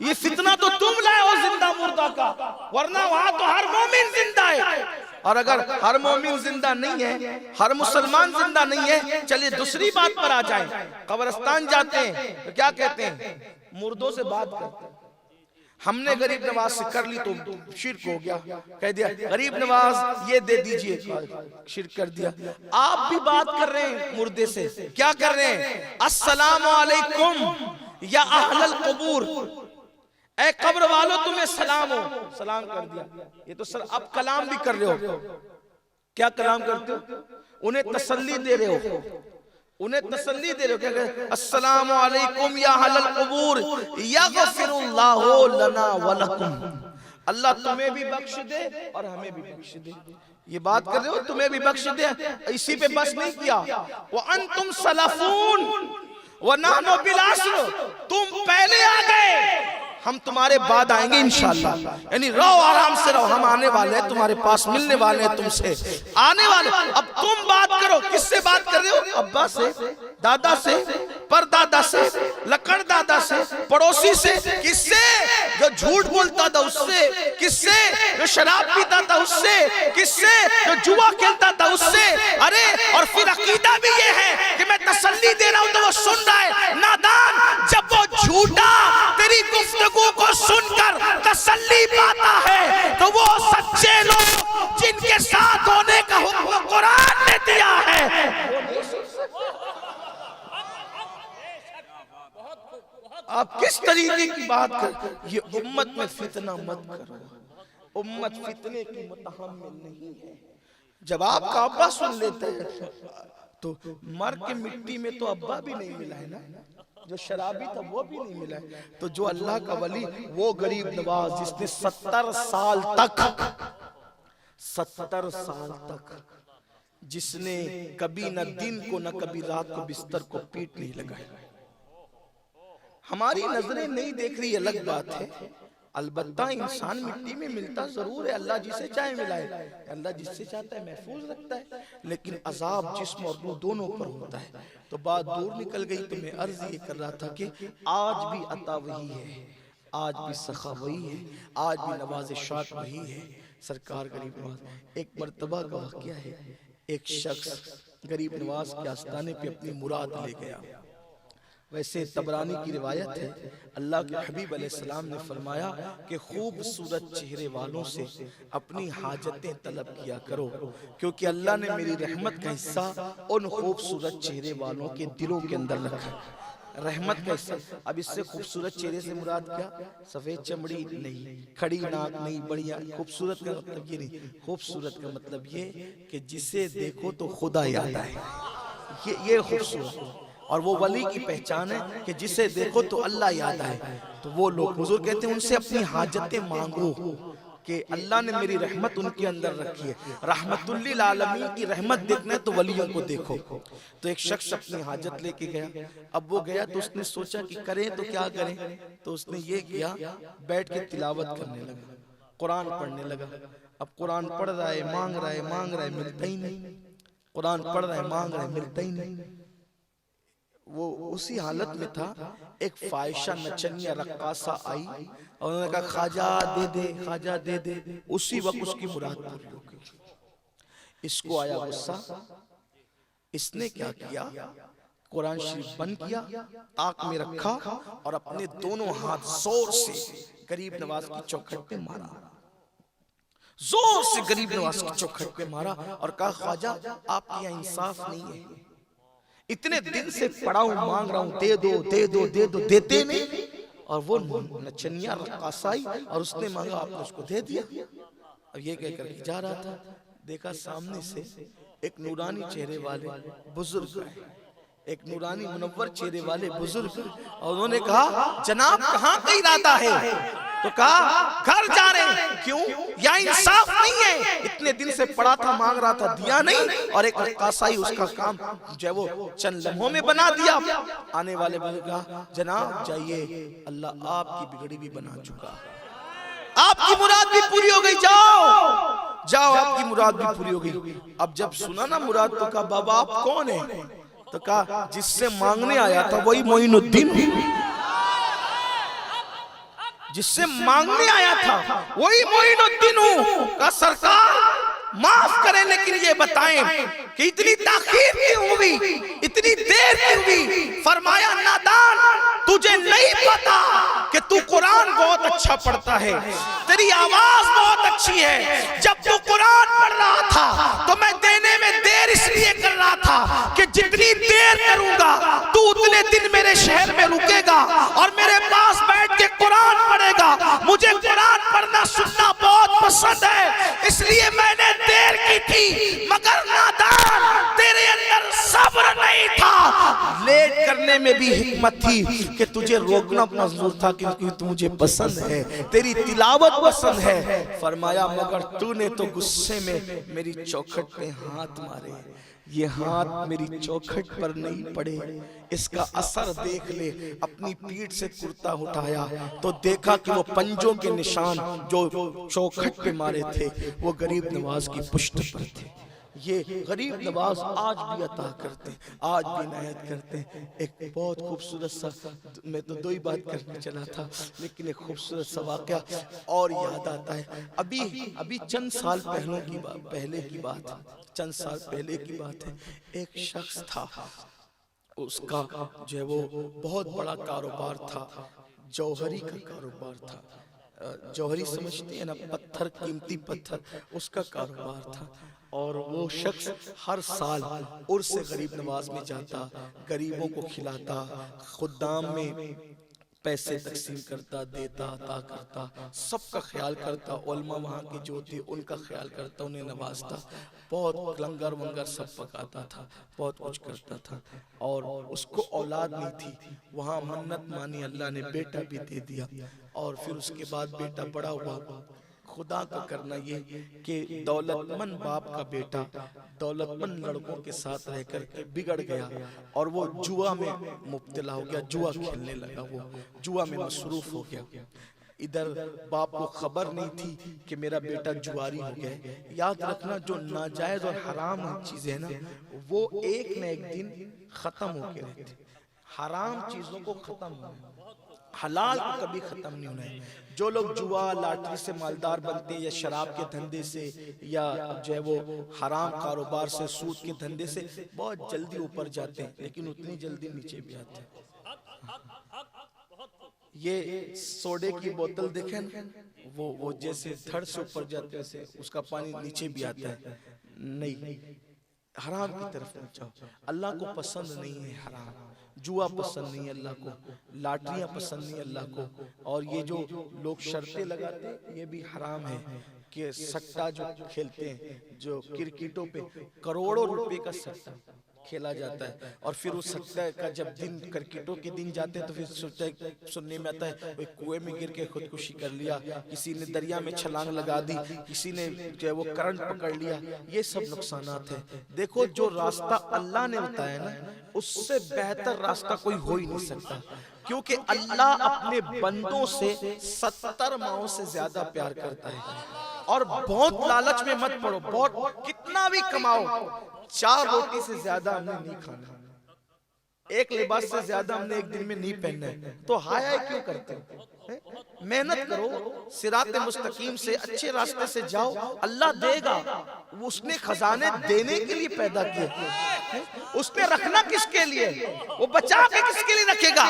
یہ فتنہ تو تم لائے ہو زندہ مردہ کا، ورنہ وہاں تو ہر مومن زندہ ہے۔ اور اگر ہر مومن زندہ نہیں ہے، ہر مسلمان زندہ نہیں ہے، چلیے دوسری بات پر آ جائیں۔ قبرستان جاتے ہیں تو کیا کہتے ہیں؟ مردوں سے بات کرتے ہیں۔ ہم نے غریب نواز سے کر لی تو شرک ہو گیا، کہہ دیا غریب نواز یہ دے دیجئے، شرک کر دیا۔ آپ بھی بات کر رہے ہیں مردے سے، کیا کر رہے ہیں؟ السلام علیکم یا اہل القبور، اے قبر والو تمہیں سلام ہو، سلام کر دیا۔ یہ تو سر اب کلام بھی کر رہے ہو۔ کیا کلام کرتے ہو؟ انہیں تسلی دے رہے ہو، انہیں تسلی دے رہے ہو، کیا کہتے ہیں؟ السلام علیکم یا اہل القبور یغفر اللہ لنا ولکم، اللہ تمہیں بھی بخش دے اور ہمیں بھی بخش دے۔ یہ بات کر رہے ہو، تمہیں بھی بخش دے۔ اسی پہ بس نہیں کیا، وَأَنْتُمْ سَلَفُونَ وَنَحْنُ بِالْعَصْرِ، تم پہلے آ گئے، ہم تمہارے بعد آئیں گے انشاءاللہ۔ یعنی رہو، آرام سے رہو، ہم آنے والے ہیں، تمہارے پاس ملنے والے ہیں، تم سے آنے والے۔ اب تم بات کرو، کس سے بات کر رہے ہو؟ ابا سے، دادا سے، پردادا سے، لکڑ دادا سے، پڑوسی سے، کس سے؟ جو جھوٹ بولتا تھا اس سے، کس سے؟ جو شراب پیتا تھا اس سے، کس سے؟ جو جوا کھیلتا تھا اس سے۔ ارے اور پھر عقیدہ بھی یہ ہے کہ میں تسلی دے رہا ہوں تو وہ سن رہا ہے۔ نادان، جب وہ جھوٹا تیری گفتگو کو سن کر تسلی پاتا ہے تو وہ سچے لوگ جن کے ساتھ ہونے کا حکم قرآن نے دیا ہے۔ آپ کس طریقے کی بات کر، یہ امت میں فتنہ مت کرو، امت فتنے کی متحمل نہیں ہے۔ جب آپ کا ابا سن لیتے ہیں تو مر کے مٹی میں تو ابا بھی نہیں ملا ہے نا، جو شرابی تھا وہ بھی نہیں ملا ہے۔ تو جو اللہ کا ولی، وہ غریب نواز جس نے 70 سال تک جس نے کبھی نہ دن کو نہ کبھی رات کو بستر کو پیٹ نہیں لگایا۔ ہماری نظریں نہیں دیکھ رہی الگ بات ہے، البتہ انسان مٹی میں ملتا ضرور ہے، اللہ جسے چاہے ملائے، اللہ جس سے چاہتا ہے محفوظ رکھتا ہے، لیکن عذاب جسم اور روح دونوں پر ہوتا ہے۔ تو بات دور نکل گئی، تو میں عرض یہ کر رہا تھا کہ آج بھی عطا وہی ہے، آج بھی سخا وہی ہے، آج بھی نوازشات وہی ہے۔ سرکار غریب نواز، ایک مرتبہ کا واقعہ ہے، ایک شخص غریب نواز کے آستانے پہ اپنی مراد لے گیا۔ ویسے طبرانی کی روایت ہے، اللہ کے حبیب علیہ السلام نے فرمایا کہ خوبصورت چہرے والوں سے اپنی حاجتیں طلب کیا کرو، کیونکہ اللہ نے میری رحمت کا حصہ ان خوبصورت چہرے والوں کے دلوں کے اندر رکھا ہے۔ رحمت کا حصہ۔ اب اس سے خوبصورت چہرے سے مراد کیا؟ سفید چمڑی نہیں، کھڑی ناک نہیں، بڑھیا۔ خوبصورت کا مطلب یہ نہیں، خوبصورت کا مطلب یہ کہ جسے دیکھو تو خدا یاد آئے، یہ خوبصورت۔ اور وہ ولی کی پہچان ہے کہ جسے دیکھو تو اللہ یاد آئے۔ تو وہ لوگ حضور کہتے ہیں ان سے اپنی حاجتیں مانگو کہ اللہ نے میری رحمت ان کے اندر رکھی ہے۔ رحمت للعالمین کی رحمت دیکھنا ہے تو ولیوں کو دیکھو۔ تو ایک شخص اپنی حاجت لے کے گیا، اب وہ گیا تو اس نے سوچا کہ کریں تو کیا کریں، تو اس نے یہ کیا، بیٹھ کے تلاوت کرنے لگا، قرآن پڑھنے لگا۔ اب قرآن پڑھ رہا ہے، مانگ رہا ہے، ملتا ہی نہیں۔ قرآن پڑھ رہا ہے، مانگ رہا ہے، ملتا ہی نہیں۔ وہ اسی حالت میں تھا، ایک فائشہ نچنیہ رقاصہ آئی اور انہوں نے کہا خواجہ دے دے، خواجہ دے دے۔ اسی وقت اس کی مراد پوری ہو گئی۔ اس کو آیا غصہ، اس نے کیا کیا، قرآن شریف بند کیا، طاق میں رکھا اور اپنے دونوں ہاتھ زور سے غریب نواز کی چوکھٹ پہ مارا، زور سے غریب نواز کی چوکھٹ پہ مارا اور کہا خواجہ آپ کی یہاں انصاف نہیں ہے، اتنے دن سے پڑا ہوں، مانگ رہا ہوں، دے دو دے دو دے دو، دیتے نہیں۔ اور وہ نچنیہ رقاصہ آئی اور اس نے مانگا، آپ نے اس کو دے دیا۔ اب یہ کہہ کر جا رہا تھا، دیکھا سامنے سے ایک نورانی چہرے والے بزرگ آئے، ایک نورانی منور چہرے والے بزرگ، اور انہوں نے کہا جناب کہاں کا ارادہ ہے؟ تو کہا گھر جا رہے ہیں۔ کیوں؟ یا انصاف نہیں ہے، اتنے دن سے پڑا تھا، مانگ رہا تھا، دیا نہیں، اور ایک رقاصائی اس کا کام جو ہے وہ چند لمحوں میں بنا دیا۔ آنے والے بزرگ کہا جناب جائیے، اللہ آپ کی بگڑی بھی بنا چکا، آپ کی مراد بھی پوری ہو گئی، جاؤ جاؤ، آپ کی مراد بھی پوری ہو گئی۔ اب جب سنا نا مراد تو کہا بابا آپ کون ہیں؟ تو کہا جس سے مانگنے آیا تھا وہی معین الدین، جس سے مانگنے آیا تھا وہی معین الدین ہوں۔ کہا سرکار معاف کریں لیکن یہ بتائیں کہ اتنی تاخیر کیوں ہوئی، اتنی دیر کیوں ہوئی؟ فرمایا نادان تجھے نہیں پتا کہ تو قرآن بہت اچھا پڑھتا ہے، تیری آواز بہت اچھی ہے، جب تو قرآن پڑھ رہا تھا تو میں دینے میں دیر اس لیے کر رہا تھا کہ جتنی دیر کروں گا تو اتنے دن میرے شہر میں رکے گا اور میرے پاس بیٹھ کے قرآن پڑھے گا، مجھے قرآن پڑھنا سننا بہت پسند ہے، اس لیے میں نے دیر کی تھی، مگر نادان تیرے اندر صبر نہیں تھا۔ لیٹ کرنے میں بھی حکمت تھی کہ تجھے روکنا منظور تھا کیونکہ تو مجھے پسند ہے، تیری تلاوت پسند ہے۔ فرمایا مگر تو نے تو غصے میں میری چوکھٹ پہ ہاتھ مارے، یہ ہاتھ میری چوکھٹ پر نہیں پڑے، اس کا اثر دیکھ لے۔ اپنی پیٹھ سے کرتا اٹھایا تو دیکھا کہ وہ پنجوں کے نشان جو چوکھٹ پہ مارے تھے وہ غریب نواز کی پشت پر تھے۔ یہ غریب نواز آج بھی عطا کرتے ہیں، آج بھی عنایت کرتے ہیں۔ ایک بہت خوبصورت سا، میں تو دو ہی بات کرنے چلا تھا لیکن ایک خوبصورت سا واقعہ اور یاد آتا ہے۔ ابھی چند سال پہلے کی بات ہے، چند سال پہلے کی بات ہے۔ ایک شخص تھا، اس کا جو ہے وہ بہت بڑا کاروبار تھا، جوہری کا کاروبار تھا۔ جوہری سمجھتے ہیں نا، پتھر، قیمتی پتھر، اس کا کاروبار تھا۔ اور وہ شخص ہر سال عرس غریب نواز میں جاتا، غریبوں کو کھلاتا، خدام میں پیسے تقسیم کرتا، دیتا، عطا کرتا، سب کا خیال کرتا، علماء وہاں کے جو تھے ان کا خیال کرتا، انہیں نوازتا، بہت لنگر ونگر سب پکاتا تھا، بہت کچھ کرتا تھا۔ اور اس کو اولاد نہیں تھی، وہاں منت مانی، اللہ نے بیٹا بھی دے دیا۔ اور پھر اس کے بعد بیٹا بڑا ہوا۔ خدا کا کرنا یہ کہ دولت مند باپ کا بیٹا دولت مند لڑکوں کے ساتھ رہ کر کے بگڑ گیا اور وہ جوا میں مبتلا ہو گیا، جوا کھیلنے لگا، وہ جوا میں مصروف ہو گیا۔ ادھر باپ کو خبر نہیں تھی کہ میرا بیٹا جواری ہو گیا۔ یاد رکھنا جو ناجائز اور حرام چیزیں ہیں نا وہ ایک نہ ایک دن ختم ہو کے رہتے، حرام چیزوں کو ختم ہونا، حلال کو کبھی ختم نہیں ہونا ہے۔ جو لوگ جوا لاٹری سے مالدار بنتے ہیں یا شراب کے دھندے سے یا جو ہے وہ حرام کاروبار سے، سود کے دھندے سے بہت جلدی اوپر جاتے ہیں لیکن اتنی جلدی نیچے بھی آتے ہیں۔ یہ سوڈے کی بوتل دیکھیں وہ جیسے دھڑ سے اوپر جاتے ہیں اس کا پانی نیچے بھی آتا ہے. نہیں، حرام کی طرف مت جاؤ. اللہ کو پسند نہیں ہے حرام. جوا پسند نہیں ہے اللہ کو، لاٹریاں پسند نہیں ہے اللہ کو. اور یہ جو لوگ شرطیں لگاتے ہیں یہ بھی حرام ہے. کہ سٹا جو کھیلتے ہیں، جو کرکٹوں پہ کروڑوں روپے کا سٹا کھیلا جاتا ہے، اور پھر اس سٹا کا جب دن کرکٹوں کے دن جاتے ہیں تو پھر سننے میں آتا ہے وہ کنویں میں گر کے خودکشی کر لیا، کسی نے دریا میں چھلانگ لگا دی، کسی نے جو ہے وہ کرنٹ پکڑ لیا. یہ سب نقصانات ہیں. دیکھو جو راستہ اللہ نے بتایا نا اس سے بہتر راستہ کوئی ہو ہی نہیں سکتا، کیونکہ اللہ اپنے بندوں سے 70 ماؤں سے زیادہ پیار کرتا ہے. اور بہت لالچ میں مت پڑو، بہت کتنا بھی کماؤ، 4 روٹی سے زیادہ ہم نے نہیں کھانا، ایک لباس سے زیادہ ہم نے ایک دن میں نہیں پہننا ہے. تو ہایا کیوں کرتے ہو؟ محنت کرو، صراط مستقیم سے اچھے راستے سے جاؤ، اللہ دے گا. اس نے خزانے دینے کے لیے پیدا کیے، اس نے رکھنا کس کے لیے؟ وہ بچا کے کس کے لیے رکھے گا؟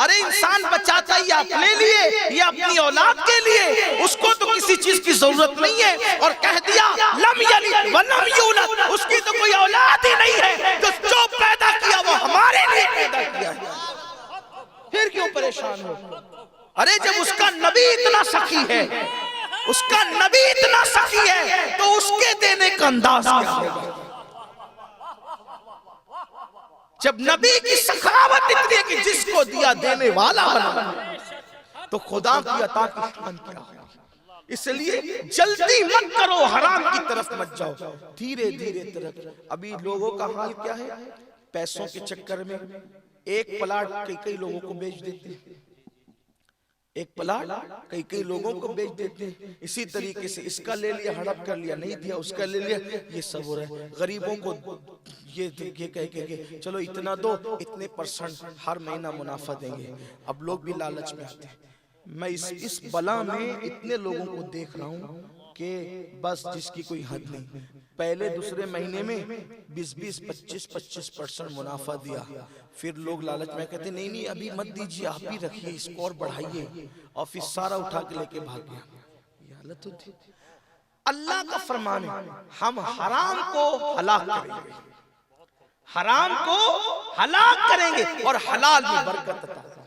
ارے انسان بچاتا ہی اپنے لیے یا اپنی اولاد کے لیے، اس کو تو کسی چیز کی ضرورت نہیں ہے. اور کہہ دیا لم یلد ولم یولد، اس کی تو کوئی اولاد ہی نہیں ہے، تو جو پیدا کیا وہ ہمارے لیے پیدا کیا ہے. پھر کیوں پریشان ہو؟ ارے جب اس کا نبی اتنا سخی ہے، اس کا نبی اتنا سخی ہے تو اس کے دینے کا انداز کیا ہوگا؟ جب نبی کی سخاوت اتنی ہے کہ جس کو دیا دینے والا بنا، تو خدا کی عطا کی شان کیا ہوگی؟ اس لیے جلدی مت کرو، حرام کی طرف مت جاؤ، دھیرے دھیرے طرف. ابھی لوگوں کا حال کیا ہے؟ پیسوں کے چکر میں ایک پلاٹ کئی لوگوں کو بیچ دیتے ہیں، ایک پلاٹ کئی لوگوں کو بیچ دیتے ہیں. اسی طریقے سے اس کا لے لیا، ہڑپ کر لیا، نہیں دیا اس کا لے لیا. یہ سب ہو رہا ہے. غریبوں کو یہ کہہ کہ چلو اتنا دو، اتنے % ہر مہینہ منافع دیں گے. اب لوگ بھی لالچ میں آتے ہیں. میں اس بلا میں اتنے لوگوں کو دیکھ رہا ہوں کہ بس جس کی کوئی حد نہیں. پہلے دوسرے مہینے میں 20 25% منافع دیا، پھر لوگ لالچ میں کہتے ہیں نہیں ابھی مت دیجیے، آپ ہی رکھیے، اس کو اور بڑھائیے، اور پھر سارا اٹھا کے لے کے بھاگ گیا. یہ حالت ہوتی. اللہ کا فرمان ہے ہم حرام کو ہلاک کریں گے، حرام کو ہلاک کریں گے اور حلال میں برکت عطا کریں گے.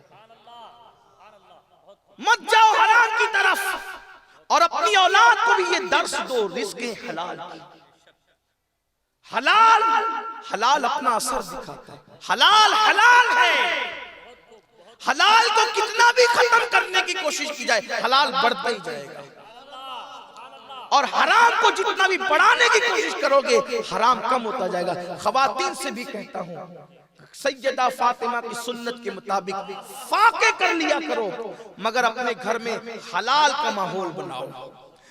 مت جاؤ حرام کی طرف، اور اپنی اولاد کو بھی یہ درس دو رزق حلال کی. حلال حلال اپنا اثر دکھاتا ہے. حلال حلال ہے. حلال کو کتنا بھی ختم کرنے کی کوشش کی جائے حلال بڑھتا ہی جائے گا، اور حرام کو جتنا بھی بڑھانے کی کوشش کرو گے حرام کم ہوتا جائے گا. خواتین سے بھی کہتا ہوں سیدہ فاطمہ کی سنت کے مطابق فاقے کر لیا کرو، مگر اپنے گھر میں حلال کا ماحول بناؤ،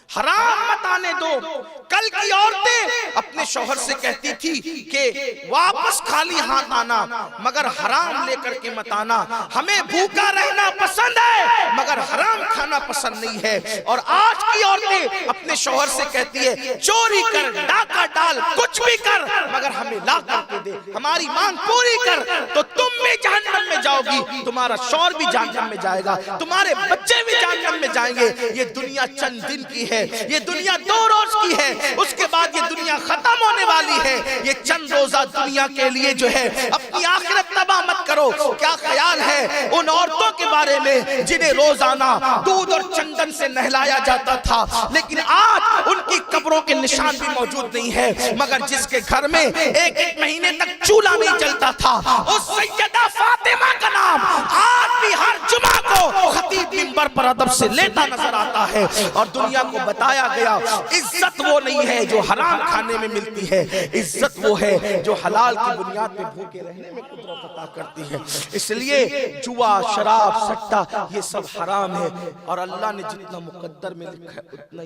حرام مت آنے دو. کل کی عورتیں اپنے شوہر سے کہتی تھی کہ واپس خالی ہاتھ آنا مگر حرام لے کر کے مت آنا. ہمیں بھوکا رہنا پسند ہے مگر حرام کھانا پسند نہیں ہے. اور آج کی عورتیں اپنے شوہر سے کہتی ہے چوری کر، ڈاکہ ڈال، کچھ بھی کر مگر ہمیں لا کر کے دے، ہماری مانگ پوری کر. تو تم بھی جہنم میں جاؤ گی، تمہارا شوہر بھی جہنم میں جائے گا، تمہارے بچے بھی جہنم میں جائیں گے. یہ دنیا چند دن کی ہے، یہ دنیا 2 روز کی ہے، اس کے بعد یہ دنیا ختم ہونے والی ہے. یہ چند روزہ دنیا کے لیے جو ہے اپنی آخرت تباہ مت کرو. کیا خیال ہے ان عورتوں کے بارے میں جنہیں روزانہ دودھ اور چندن سے نہلایا جاتا تھا، لیکن آج ان کی قبروں کے نشان بھی موجود نہیں ہے، مگر جس کے گھر میں ایک مہینے تک چولہا نہیں جلتا تھا، اس سیدہ فاطمہ کا نام آج بھی ہر جمعہ کو خطیب منبر پر ادب سے لیتا نظر آتا ہے. اور دنیا کو بتایا گیا عزت وہ نہیں ہے جو حرام کھانے میں ملتی ہے، عزت وہ ہے جو حلال کی بنیاد پہ بھوکے رہنے میں قدرت عطا کرتی ہے. اس لیے جوا، شراب، سٹا یہ سب حرام ہے، اور اللہ نے جتنا مقدر میں لکھا ہے اتنا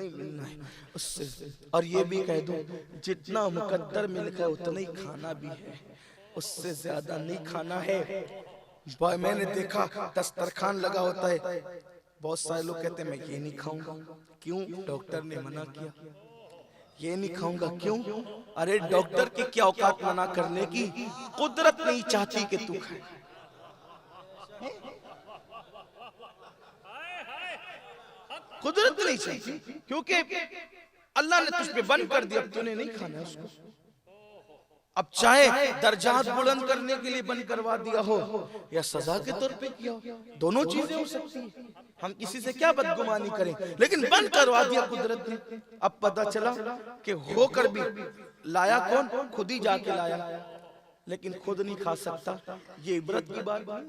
ہی ملنا ہے اس سے. اور یہ بھی کہہ دوں جتنا مقدر میں لکھا ہے اتنا ہی کھانا بھی ہے، اس سے زیادہ نہیں کھانا ہے. میں نے دیکھا دسترخوان لگا ہوتا ہے، بہت سارے لوگ کہتے ہیں میں یہ نہیں کھاؤں گا. کیوں؟ ڈاکٹر نے منع کیا. یہ نہیں کھاؤں گا کیوں؟ ارے ڈاکٹر کی کیا اوقات منع کرنے کی، قدرت نہیں چاہتی کہ تو کھائے. قدرت نہیں چاہتی، کیونکہ اللہ نے تجھ پہ بند کر دیا، اب تو نے نہیں کھانا اس کو۔ اب چاہے درجات بلند کرنے کے لیے بند کروا دیا ہو یا سزا کے طور پہ کیا ہو، دونوں چیزیں ہو سکتی ہیں، ہم کسی سے کیا بدگمانی کریں، لیکن بند کروا دیا قدرت نے۔ اب پتہ چلا کہ ہو کر بھی لایا کون؟ خود ہی جا کے لایا، لیکن خود نہیں کھا سکتا، یہ عبرت کی بات نہیں،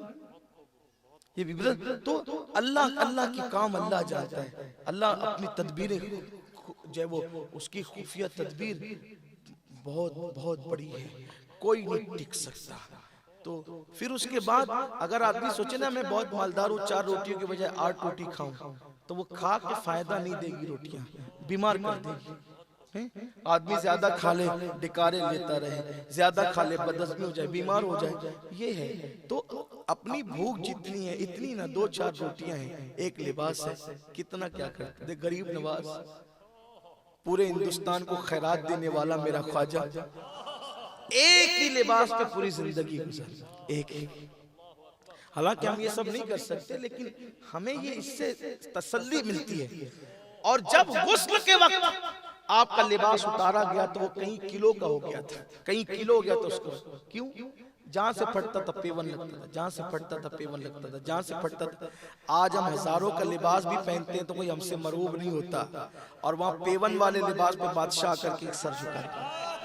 یہ عبرت تو اللہ کی کام اللہ جانتا ہے، اللہ اپنی تدبیریں جو وہ اس کی خفیہ تدبیر بہت بہت بڑی ہے، کوئی نہیں ٹک سکتا۔ تو پھر اس کے بعد اگر آدمی سوچے نا میں بہت مالدار ہوں، 4 روٹیوں کی بجائے 8 روٹی کھاؤں، تو وہ کھا کے فائدہ نہیں دے گی، روٹیاں بیمار کر دے گی۔ آدمی زیادہ کھا لے ڈکارے لیتا رہے، زیادہ کھا لے بدہضمی ہو جائے، بیمار ہو جائے، یہ ہے۔ تو اپنی بھوک جتنی ہے اتنی نہ، 2-4 روٹیاں ہیں، ایک لباس ہے، کتنا کیا کرتے تھے غریب نواز، پورے ہندوستان کو خیرات دینے والا میرا خواجہ، ایک ہی لباس پہ پوری زندگی گزار، ایک ہی۔ حالانکہ ہم یہ سب نہیں کر سکتے، لیکن ہمیں یہ اس سے تسلی ملتی ہے۔ اور جب غسل کے وقت آپ کا لباس اتارا گیا تو وہ کئی کلو کا ہو گیا تھا، کئی کلو ہو گیا تو اس کو کیوں؟ جہاں سے پھٹتا تھا پیون لگتا تھا، جہاں سے پھٹتا تھا پیون لگتا تھا، جہاں سے پھٹتا تھا۔ آج ہم ہزاروں کا لباس بھی پہنتے ہیں تو کوئی ہم سے مروب نہیں ہوتا، اور وہاں پیون والے لباس پہ بادشاہ کر کے ایک سر جھکاتا ہے۔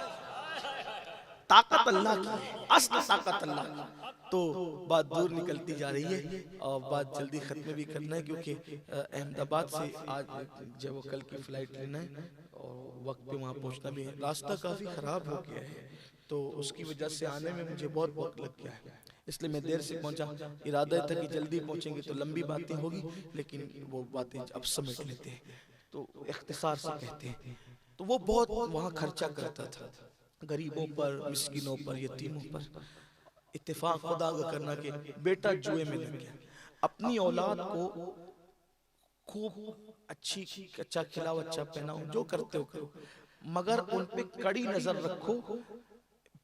طاقت اللہ کی ہے، اصل طاقت اللہ کی۔ تو بات دور نکلتی جا رہی ہے اور بات جلدی ختم بھی کرنا ہے، کیونکہ احمد آباد سے آج جب وہ کل کی فلائٹ لینا ہے اور وقت پہ وہاں پہنچنا بھی ہے، راستہ کافی خراب ہو گیا ہے، تو اس کی وجہ سے آنے میں مجھے بہت وقت لگ گیا ہے، اس لیے میں دیر سے پہنچا۔ ارادہ تھا کہ جلدی پہنچیں گے تو لمبی باتیں ہوگی، لیکن وہ باتیں اب سمیٹ لیتے ہیں تو اختصار سے کہتے ہیں۔ تو وہ بہت وہاں خرچہ کرتا تھا، غریبوں پر، مسکینوں پر، یتیموں پر۔ اتفاق خدا کا کرنا کہ بیٹا جوئے میں لگ گیا۔ اپنی اولاد کو خوب اچھا کھلاؤ، اچھا پہناؤ، جو کرتے ہو کرو، مگر ان پہ کڑی نظر رکھو،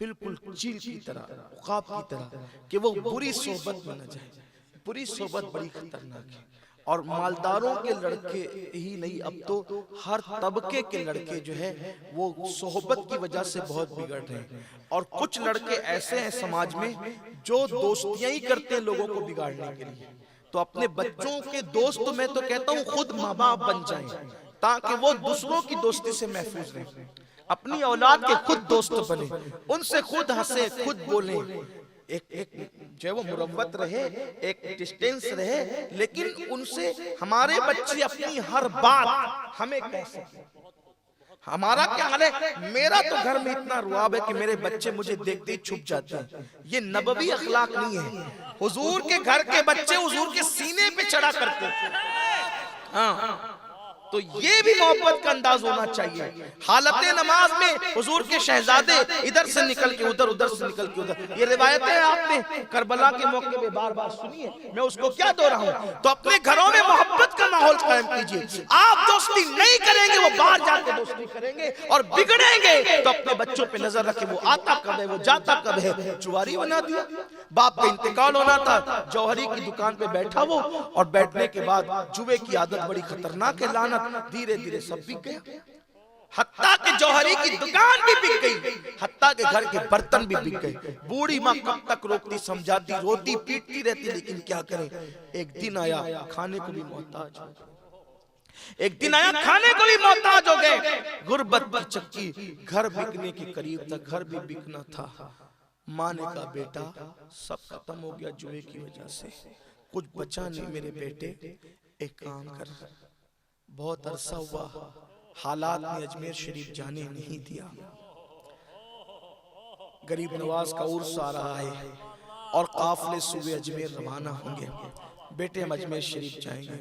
بالکل چیل کی طرح، عقاب کی طرح، کہ وہ بری صحبت میں نہ جائے۔ بری صحبت بڑی خطرناک ہے، اور مالداروں کے لڑکے ہی نہیں، اب تو ہر طبقے کے لڑکے جو ہے وہ صحبت کی وجہ سے بہت بگڑ رہے ہیں، اور کچھ لڑکے ایسے ہیں سماج میں جو دوستیاں ہی کرتے ہیں لوگوں کو بگاڑنے کے لیے۔ تو اپنے بچوں کے دوست میں تو کہتا ہوں خود ماں باپ بن جائیں تاکہ وہ دوسروں کی دوستی سے محفوظ رہیں، اپنی اولاد کے خود دوست بنیں، ان سے خود ہنسیں، خود بولیں، ایک جو ہے وہ مروت رہے، ایک ڈسٹینس رہے، لیکن ان سے ہمارے بچے اپنی ہر بات ہمیں کہہ سکیں۔ ہمارا کیا حال ہے؟ میرا تو گھر میں اتنا رواب ہے کہ میرے بچے مجھے دیکھتے ہی چھپ جاتے ہیں، یہ نبوی اخلاق نہیں ہے۔ حضور کے گھر کے بچے حضور کے سینے پہ چڑھا کرتے تھے، ہاں، تو یہ بھی محبت کا انداز ہونا چاہیے۔ حالت نماز میں حضور کے شہزادے ادھر سے نکل کے ادھر، ادھر سے نکل کے ادھر، یہ روایتیں آپ نے کربلا کے موقع پہ بار بار سنی ہے، میں اس کو کیا دو رہا ہوں۔ تو اپنے گھروں میں محبت کا ماحول قائم کیجئے۔ آپ دوستی نہیں کریں گے، وہ باہر جا کے دوستی کریں گے اور بگڑیں گے، تو اپنے بچوں پہ نظر رکھیں، وہ آتا کب ہے، وہ جاتا کب ہے۔ چواری بنا دیا، باپ کا انتقال ہونا تھا، جوہری کی دکان پہ بیٹھا وہ، اور بیٹھنے کے بعد جوے کی عادت بڑی خطرناک ہے، لعنت، دھیرے دھیرے سب بک گیا، حتیٰ کہ جوہری کی دکان بھی بک گئی، حتیٰ کہ گھر کے برتن بھی بک گئے۔ بوڑھی ماں کب تک روکتی سمجھاتی، روتی پیٹتی رہتی، لیکن کیا کریں۔ ایک دن آیا کھانے کو بھی محتاج ہو گئے، ایک دن آیا کھانے کو بھی محتاج ہو گئے۔ غربت کی چکی، گھر بکنے کے قریب تک، گھر بھی بکنا تھا۔ ماں نے کہا بیٹا سب ختم ہو گیا جوے کی وجہ سے، کچھ بچا نہیں میرے بیٹے، ایک کام کر، بہت عرصہ ہوا حالات نے اجمیر شریف جانے نہیں دیا، غریب نواز کا عرس آ رہا ہے اور قافلے صوبے اجمیر روانہ ہوں گے، بیٹے ہم اجمیر شریف جائیں گے۔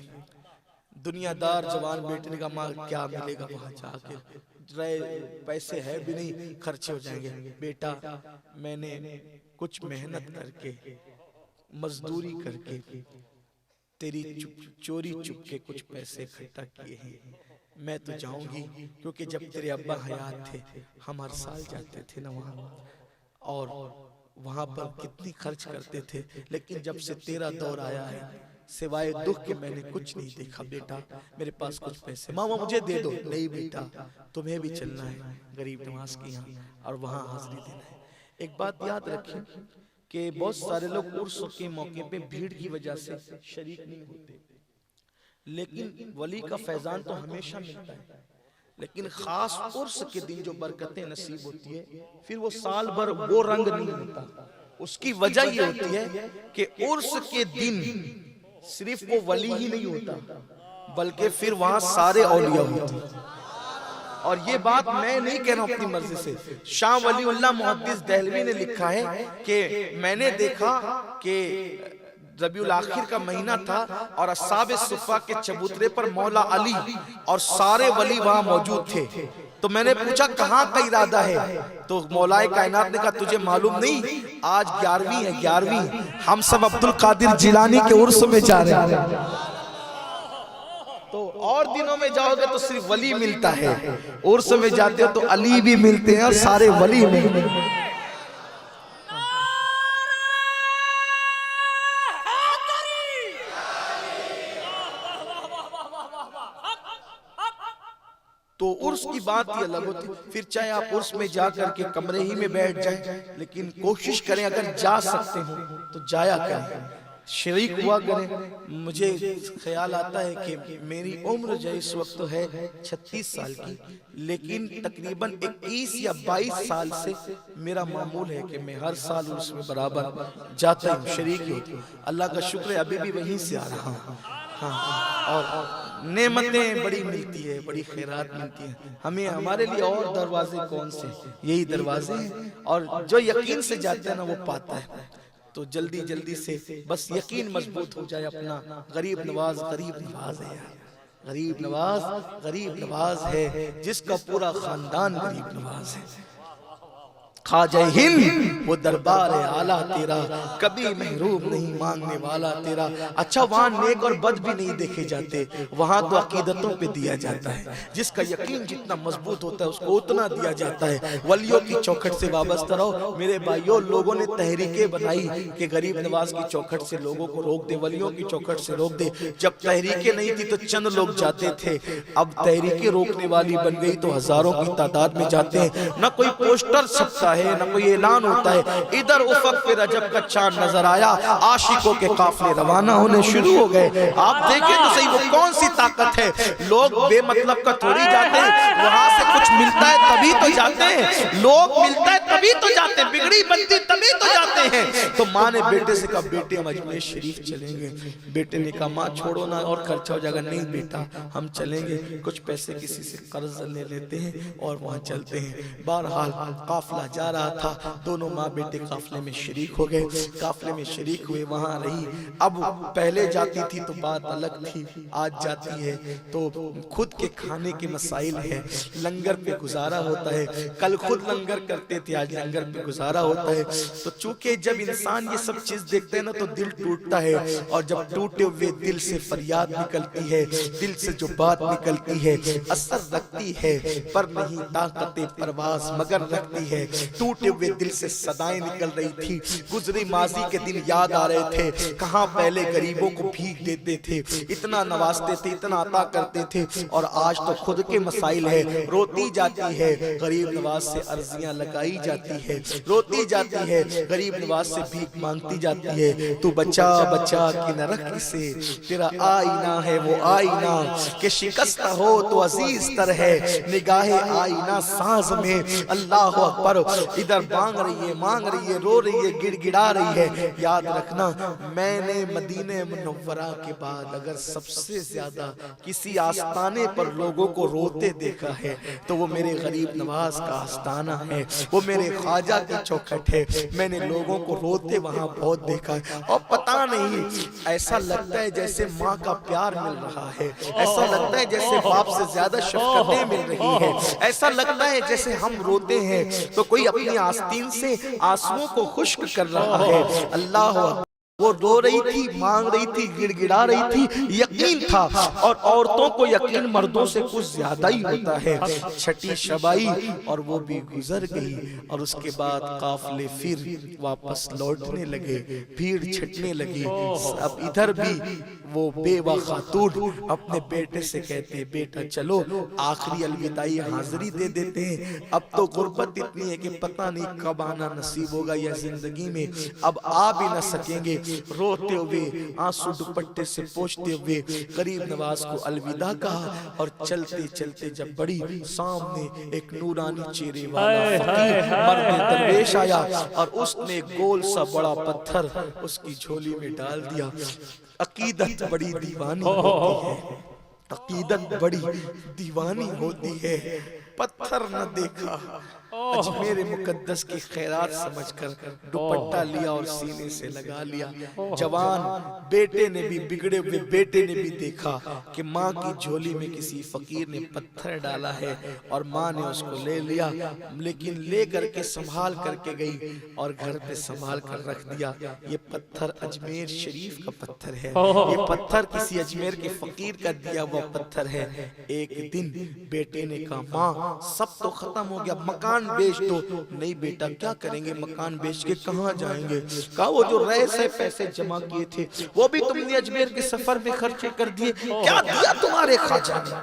دنیا دار جوان بیٹے نے کہا ماں کیا ملے گا وہاں جا کے، پیسے ہے بھی نہیں، خرچے ہو جائیں گے۔ بیٹا میں نے کچھ محنت کر کے، مزدوری کر کے، تیری چوری چپ کے کچھ پیسے اکٹھا کیے ہیں، میں تو جاؤں گی، کیونکہ جب تیرے ابا حیات تھے ہم ہر سال جاتے تھے نا وہاں، اور وہاں پر کتنی خرچ کرتے تھے، لیکن جب سے تیرا دور آیا ہے سوائے دکھ کے میں نے کچھ نہیں دیکھا بیٹا، میرے پاس کچھ پیسے، ماما مجھے دے دو، نہیں بیٹا تمہیں بھی چلنا ہے غریب نواز کے یہاں اور وہاں حاضری دینا ہے۔ ایک بات یاد رکھیں کہ بہت سارے لوگ عرس کے موقع پہ بھیڑ کی وجہ سے شریک نہیں ہوتے، لیکن ولی کا فیضان تو ہمیشہ ملتا ہے، لیکن خاص عرس کے دن جو برکتیں نصیب ہوتی ہے پھر وہ سال بھر وہ رنگ نہیں ہوتا۔ اس کی وجہ یہ ہوتی ہے کہ عرس کے دن صرف وہ ولی ہی نہیں ہوتا بلکہ پھر وہاں سارے اولیاء ہوتے ہیں۔ اور یہ بات میں نہیں کہہ رہا ہوں اپنی مرضی سے، شاہ ولی اللہ محدث دہلوی نے لکھا ہے کہ میں نے دیکھا کہ ربیع الاخر کا مہینہ تھا اور اصحاب صفہ کے چبوترے پر مولا علی اور سارے ولی وہاں موجود تھے، تو میں نے پوچھا کہاں کا ارادہ ہے؟ تو مولا کائنات نے کہا تجھے معلوم نہیں، آج 11ویں ہے، 11ویں ہم سب عبد القادر جیلانی کے عرس میں جا رہے ہیں، تو اور دنوں میں جاؤ گے تو صرف ولی ملتا ہے، عرس میں جاتے ہو تو علی بھی ملتے ہیں اور سارے ولی ملتے ہیں۔ تو عرس کی بات یہ الگ ہوتی، پھر چاہے آپ عرس میں جا کر کے کمرے ہی میں بیٹھ جائیں، لیکن کوشش کریں اگر جا سکتے ہو تو جایا کریں، شریک ہوا کریں۔ مجھے خیال آتا ہے کہ میری عمر جو اس وقت تو ہے 36 سال کی، لیکن تقریباً 21 یا 22 سال سے میرا معمول ہے کہ میں ہر سال عرس میں برابر جاتا ہوں، شریک ہوتا ہوں۔ اللہ کا شکر ہے ابھی بھی وہیں سے آ رہا ہوں، اور نعمتیں بڑی ملتی ہے، بڑی خیرات ملتی ہیں ہمیں۔ ہمارے لیے اور دروازے کون سے؟ یہی دروازے ہیں، اور جو یقین سے جاتا ہے نا وہ پاتا ہے۔ تو جلدی جلدی سے بس یقین مضبوط ہو جائے اپنا، غریب نواز غریب نواز ہے، غریب نواز غریب نواز ہے، جس کا پورا خاندان غریب نواز ہے۔ خواجہ ہند وہ دربار اعلیٰ تیرا، کبھی محروم نہیں مانگنے والا تیرا۔ اچھا وہاں نیک اور بد بھی نہیں دیکھے جاتے، وہاں تو عقیدتوں پہ دیا جاتا ہے، جس کا یقین جتنا مضبوط ہوتا ہے اس کو اتنا دیا جاتا ہے۔ ولیوں کی چوکھٹ سے وابستہ رہو میرے بھائیوں۔ لوگوں نے تحریکیں بنائی کہ غریب نواز کی چوکھٹ سے لوگوں کو روک دے، ولیوں کی چوکھٹ سے روک دے۔ جب تحریکیں نہیں تھی تو چند لوگ جاتے تھے، اب تحریکیں روکنے والی بن گئی تو ہزاروں کی تعداد میں جاتے ہیں۔ نہ کوئی پوسٹر چھپتا ہے نہ کوئی اعلان ہوتا ہے۔ ادھر افق پہ رجب کا چاند نظر آیا، عاشقوں کے قافلے روانہ ہونے شروع ہو گئے۔ آپ دیکھیں تو صحیح وہ کون سی طاقت ہے، لوگ بے مطلب کا تھوڑی جاتے ہیں، وہاں سے کچھ ملتا ہے تبھی تو جاتے ہیں، لوگ ملتا ہے تبھی تو جاتے ہیں، بگڑی بنتی تبھی تو جاتے ہیں۔ تو ماں نے بیٹے سے کہا بیٹے ہم اجمیر شریف چلیں گے۔ بیٹے نے کہا ماں چھوڑو نا اور خرچہ ہو جائے گا۔ نہیں بیٹا ہم چلیں گے، کچھ پیسے کسی سے قرض لے لیتے ہیں اور وہاں چلتے ہیں۔ بہرحال قافلہ جا رہا تھا، دونوں ماں بیٹے قافلے میں شریک ہو گئے، قافلے میں شریک ہوئے، وہاں رہی۔ اب پہلے جاتی تھی تو بات الگ تھی، آج جاتی ہے تو خود کے کھانے کے مسائل ہیں، لنگر پہ گزارا ہوتا ہے۔ کل خود لنگر کرتے تھے، آج لنگر پہ گزارا ہوتا ہے۔ تو چونکہ جب انسان یہ سب چیز دیکھتے ہیں نا تو دل ٹوٹتا ہے، اور جب ٹوٹے ہوئے دل سے فریاد نکلتی ہے، دل سے جو بات نکلتی ہے اثر رکھتی ہے، پر نہیں طاقت پرواز مگر رکھتی ہے۔ ٹوٹے ہوئے دل سے صدائیں نکل رہی تھی، گزری ماضی کے دن یاد آ رہے تھے، کہاں پہلے غریبوں کو بھیک دیتے تھے، اتنا نوازتے تھے، اتنا عطا کرتے تھے، اور آج تو خود کے مسائل ہے۔ روتی جاتی ہے غریب نواز سے عرضیاں لگائی جاتی ہے، روتی جاتی ہے غریب نواز سے بھیک مانگتی جاتی ہے۔ تو بچا بچا کے نہ رکھ اسے، تیرا آئینہ ہے وہ آئینہ کہ شکستہ ہو تو عزیز تر ہے، نگاہ آئینہ ساز میں اللہ اکبر۔ ادھر مانگ رہی ہے، رو رہی ہے، گڑ گڑا رہی ہے۔ یاد رکھنا میں نے مدینہ منورہ کے بعد اگر سب سے زیادہ کسی آستانے پر لوگوں کو روتے دیکھا ہے تو وہ میرے غریب نواز کا آستانہ ہے، وہ میرے خواجہ کی چوکھٹ ہے۔ میں نے لوگوں کو روتے وہاں بہت دیکھا ہے، اور پتہ نہیں ایسا لگتا ہے جیسے ماں کا پیار مل رہا ہے، ایسا لگتا ہے جیسے باپ سے زیادہ شفقتیں مل رہی ہے، ایسا لگتا ہے جیسے ہم روتے ہیں تو کوئی اپنی آستین سے آنسوؤں کو خشک کر رہا ہے۔ اللہ وہ رو رہی تھی، مانگ رہی تھی، گڑ گڑا رہی تھی، یقین تھا، اور عورتوں کو یقین مردوں سے کچھ زیادہ ہی ہوتا ہے۔ چھٹی شب آئی اور وہ بھی گزر گئی، اور اس کے بعد قافلے پھر واپس لوٹنے لگے، بھیڑ چھٹنے لگی۔ اب ادھر بھی وہ بیوہ خاتون اپنے بیٹے سے کہتے بیٹا چلو آخری الوداعی حاضری دے دیتے ہیں، اب تو غربت اتنی ہے کہ پتہ نہیں کب آنا نصیب ہوگا یا زندگی میں اب آ بھی نہ سکیں گے۔ روتے ہوئے آنسو دوپٹے سے پوچھتے ہوئے غریب نواز کو الوداع کہا، اور چلتے چلتے جب بڑی سامنے ایک نورانی چہرے والا فقیر مرد درویش آیا، اور اس نے گول سا بڑا پتھر اس کی جھولی میں ڈال دیا۔ عقیدت بڑی دیوانی ہوتی ہے، عقیدت بڑی دیوانی ہوتی ہے۔ پتھر نہ دیکھا، اجمیر مقدس کی خیرات سمجھ کر دوپٹہ لیا اور سینے سے لگا لیا۔ جوان بیٹے نے بھی، بگڑے ہوئے بیٹے نے بھی دیکھا کہ ماں کی جھولی میں کسی فقیر نے پتھر ڈالا ہے، اور ماں نے اس کو لے لیا، لیکن لے کر کے سنبھال کر کے گئی اور گھر پہ سنبھال کر رکھ دیا۔ یہ پتھر اجمیر شریف کا پتھر ہے، یہ پتھر کسی اجمیر کے فقیر کا دیا ہوا پتھر ہے۔ ایک دن بیٹے نے کہا ماں سب تو ختم ہو گیا، مکان بیچ دو۔ نہیں بیٹا کیا کریں گے، مکان بیچ کے کہاں جائیں گے؟ کہا وہ جو رئیس سے پیسے جمع کیے تھے وہ بھی تم نے اجمیر کے سفر میں خرچے کر دیے۔ کیا دیا تمہارے خواجہ نے،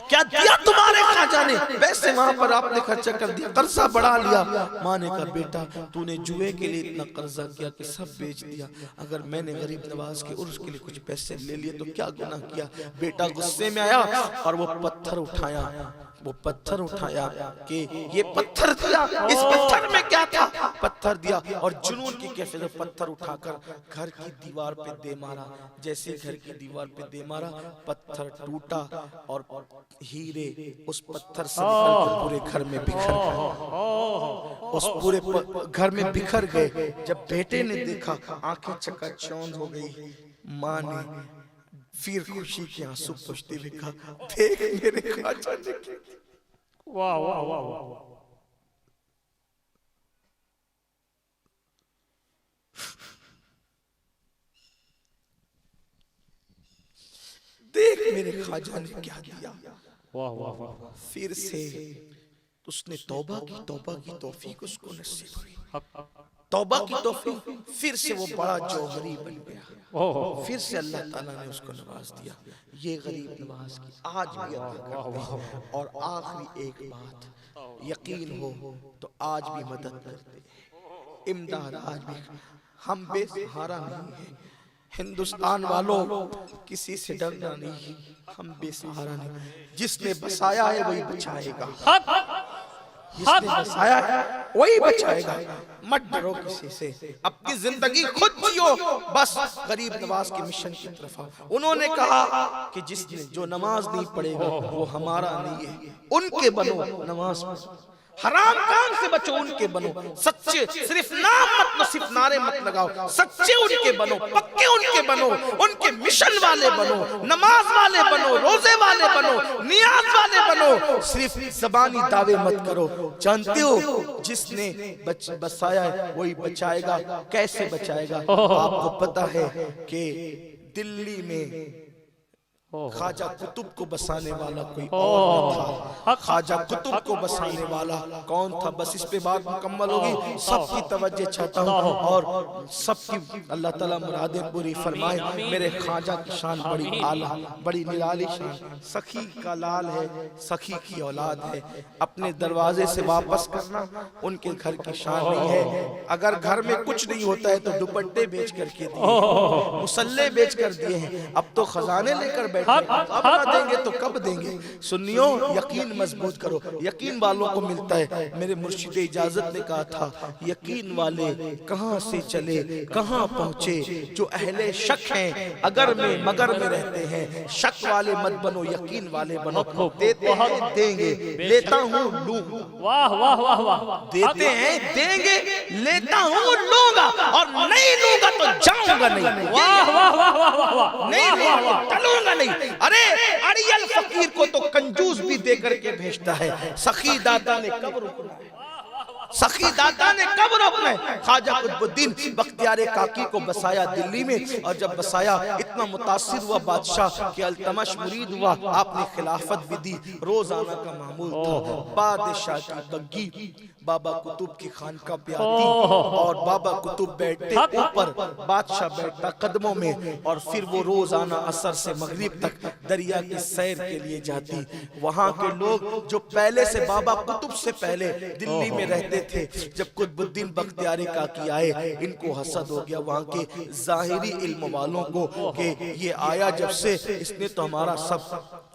کیا دیا تمہارے خواجہ نے؟ پیسے وہاں پر آپ نے خرچہ کر دیا، قرضہ بڑھا لیا۔ ماں نے کہا بیٹا تو نے جوئے کے لیے اتنا قرضہ کیا کہ سب بیچ دیا، اگر میں نے غریب نواز کے عرس کے لیے کچھ پیسے لے لیے تو کیا گناہ کیا؟ بیٹا غصے میں آیا اور وہ پتھر اٹھایا، وہ پتھر اٹھایا کہ یہ پتھر دیا، اس پتھر میں کیا تھا؟ پتھر دیا، اور جنون کی کیفیت میں پتھر اٹھا کر گھر کی دیوار پہ دے مارا۔ جیسے گھر کی دیوار پہ دے مارا پتھر ٹوٹا، اور ہیرے اس پتھر سے نکل کر پورے گھر میں بکھر گئے، اس پورے گھر میں بکھر گئے۔ جب بیٹے نے دیکھا آنکھیں چکا چوند ہو گئی۔ ماں نے پھر خوشی کے آنسو پوچھتے ہوئے کہا دیکھ میرے خواجہ نے کیا۔ واہ واہ واہ واہ، دیکھ میرے خواجہ نے کیا دیا۔ واہ واہ واہ، پھر سے اس نے توبہ کی، توبہ کی توفیق اس کو نصیب ہوئی، توبہ کی توفیق۔ پھر سے وہ بڑا جوہری بن گیا، پھر سے اللہ تعالیٰ نے اس کو نواز دیا۔ یہ غریب نواز کی آج بھی عطا کرتے ہیں۔ اور آخری ایک بات، یقین ہو تو آج بھی مدد کرتے ہیں، امداد آج بھی۔ ہم بے سہارا نہیں ہیں، ہندوستان والوں کسی سے ڈرنا نہیں، ہم بے سہارا نہیں۔ جس نے بسایا ہے وہی بچائے گا، جس نے بسایا ہے وہی بچائے گا۔ مت ڈرو کسی سے، اپنی زندگی خود جیو، بس غریب نواز کے مشن کی طرف آؤ۔ انہوں نے کہا کہ جس نے جو نماز نہیں پڑھے گا وہ ہمارا نہیں ہے، ان کے بنو نماز پڑھو، حرام کام سے بچو ان کے بنو، سچے صرف نام مت لو، صرف نعرے مت لگاؤ، سچے ان کے بنو، پکے ان کے بنو، ان کے مشن والے بنو، نماز والے بنو، روزے والے بنو، نیاز والے بنو، صرف زبانی دعوے مت کرو۔ جانتے ہو جس نے بسایا ہے وہی بچائے گا۔ کیسے بچائے گا؟ آپ کو پتا ہے کہ دلی میں خواجہ قطب کو بسانے والا کوئی اور نہ تھا۔ خواجہ قطب کو بسانے والا کون تھا؟ بس اس پہ بات مکمل ہوگی، سب کی توجہ چاہتا ہوں اور سب کی اللہ تعالیٰ مرادیں پوری فرمائے۔ میرے خواجہ کی شان بڑی اعلیٰ، بڑی نرالی شان، سخی کا لال ہے، سخی کی اولاد ہے۔ اپنے دروازے سے واپس کرنا ان کے گھر کی شان نہیں ہے۔ اگر گھر میں کچھ نہیں ہوتا ہے تو دوپٹے بیچ کر کے دیے، مسلح بیچ کر دیے ہیں، اب تو خزانے لے کر اب نہ دیں گے تو کب دیں گے؟ سنیوں یقین مضبوط کرو، یقین والوں کو ملتا ہے۔ میرے مرشد اجازت نے کہا تھا یقین والے کہاں سے چلے کہاں پہنچے، جو اہل شک ہیں اگر میں مگر میں رہتے ہیں، شک والے مت بنو یقین والے بنو۔ دیتے ہیں دیں گے، لیتا ہوں لوں گا، واہ واہ واہ واہ، دیتے ہیں دیں گے، لیتا ہوں لوں گا، اور نہیں لوں گا تو جاؤں گا نہیں، واہ واہ واہ واہ واہ، نہیں لوں گا تو ٹلوں گا نہیں۔ ارے اڑیل فقیر کو تو کنجوس بھی دے کر کے بھیجتا ہے، سخی داتا نے کب رکنا ہے؟ سخی داتا نے کب روکنا ہے؟ خواجہ قطب الدین بختیار کاکی کو بسایا دلی میں، اور جب بسایا اتنا متاثر ہوا بادشاہ کہ التمش مرید ہوا، آپ نے خلافت بھی دی، روزانہ کا معمول تھا بادشاہ کی بگی بابا قطب کی خانقاہ پہ آتی اور بابا قطب بیٹھتے اوپر، بادشاہ بیٹھتا قدموں میں، اور پھر وہ روزانہ عصر سے مغرب تک دریا کی سیر کے لیے جاتی۔ وہاں کے لوگ جو پہلے سے بابا قطب سے پہلے دلی میں رہتے تھے، جب قطب الدین بختیار کاکی آئے ان کو حسد ہو گیا وہاں کے ظاہری علم والوں کو کہ یہ آیا جب سے اس نے تو ہمارا سب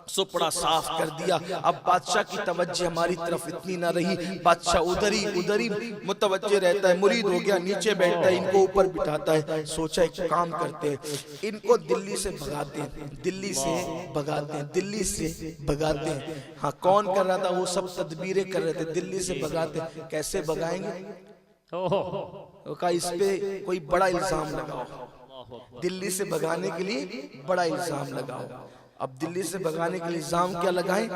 سپڑا صاف کر دیا، اب بادشاہ کی توجہ ہماری طرف اتنی نہ رہی، بادشاہ ادھر ہی متوجہ رہتا ہے، مرید ہو گیا نیچے بیٹھتا ہے، ان کو اوپر بٹھاتا ہے۔ سوچا ایک کام کرتے ہیں، ان کو دلی سے بھگاتے ہیں، دلی سے بھگاتے ہیں، دلی سے بھگاتے ہیں۔ ہاں کون کر رہا تھا؟ وہ سب تدبیریں کر رہے تھے، دلی سے بھگاتے ہیں۔ کیسے بھگائیں گے؟ کہا اس پہ کوئی بڑا الزام لگاؤ، دلی سے بھگانے کے لیے بڑا الزام لگاؤ۔ اب دلی سے بھگانے کے لیے الزام کیا لگائیں؟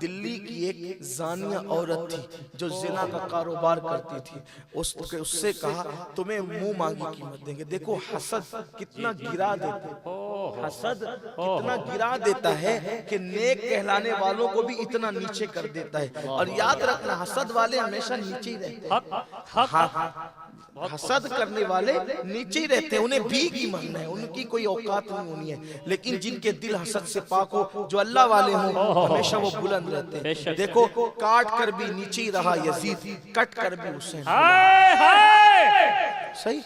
دلی کی ایک زانیہ عورت تھی جو زنا کا کاروبار کرتی تھی، اس سے کہا تمہیں منہ مانگی قیمت دیں گے۔ دیکھو حسد کتنا گرا دیتا ہے، حسد کتنا گرا دیتا ہے کہ نیک کہلانے والوں کو بھی اتنا نیچے کر دیتا ہے۔ اور یاد رکھنا حسد والے ہمیشہ نیچے ہی رہتے ہیں، حسد کرنے والے نیچے ہی رہتے ہیں، انہیں بھی کی ماننا ہے، ان کی کوئی اوقات نہیں ہونی ہے۔ لیکن جن کے دل حسد سے پاک ہو، جو اللہ والے ہوں، ہمیشہ وہ بلند رہتے ہیں۔ دیکھو کاٹ کر بھی نیچے ہی رہا یزید، کٹ کر بھی حسین، صحیح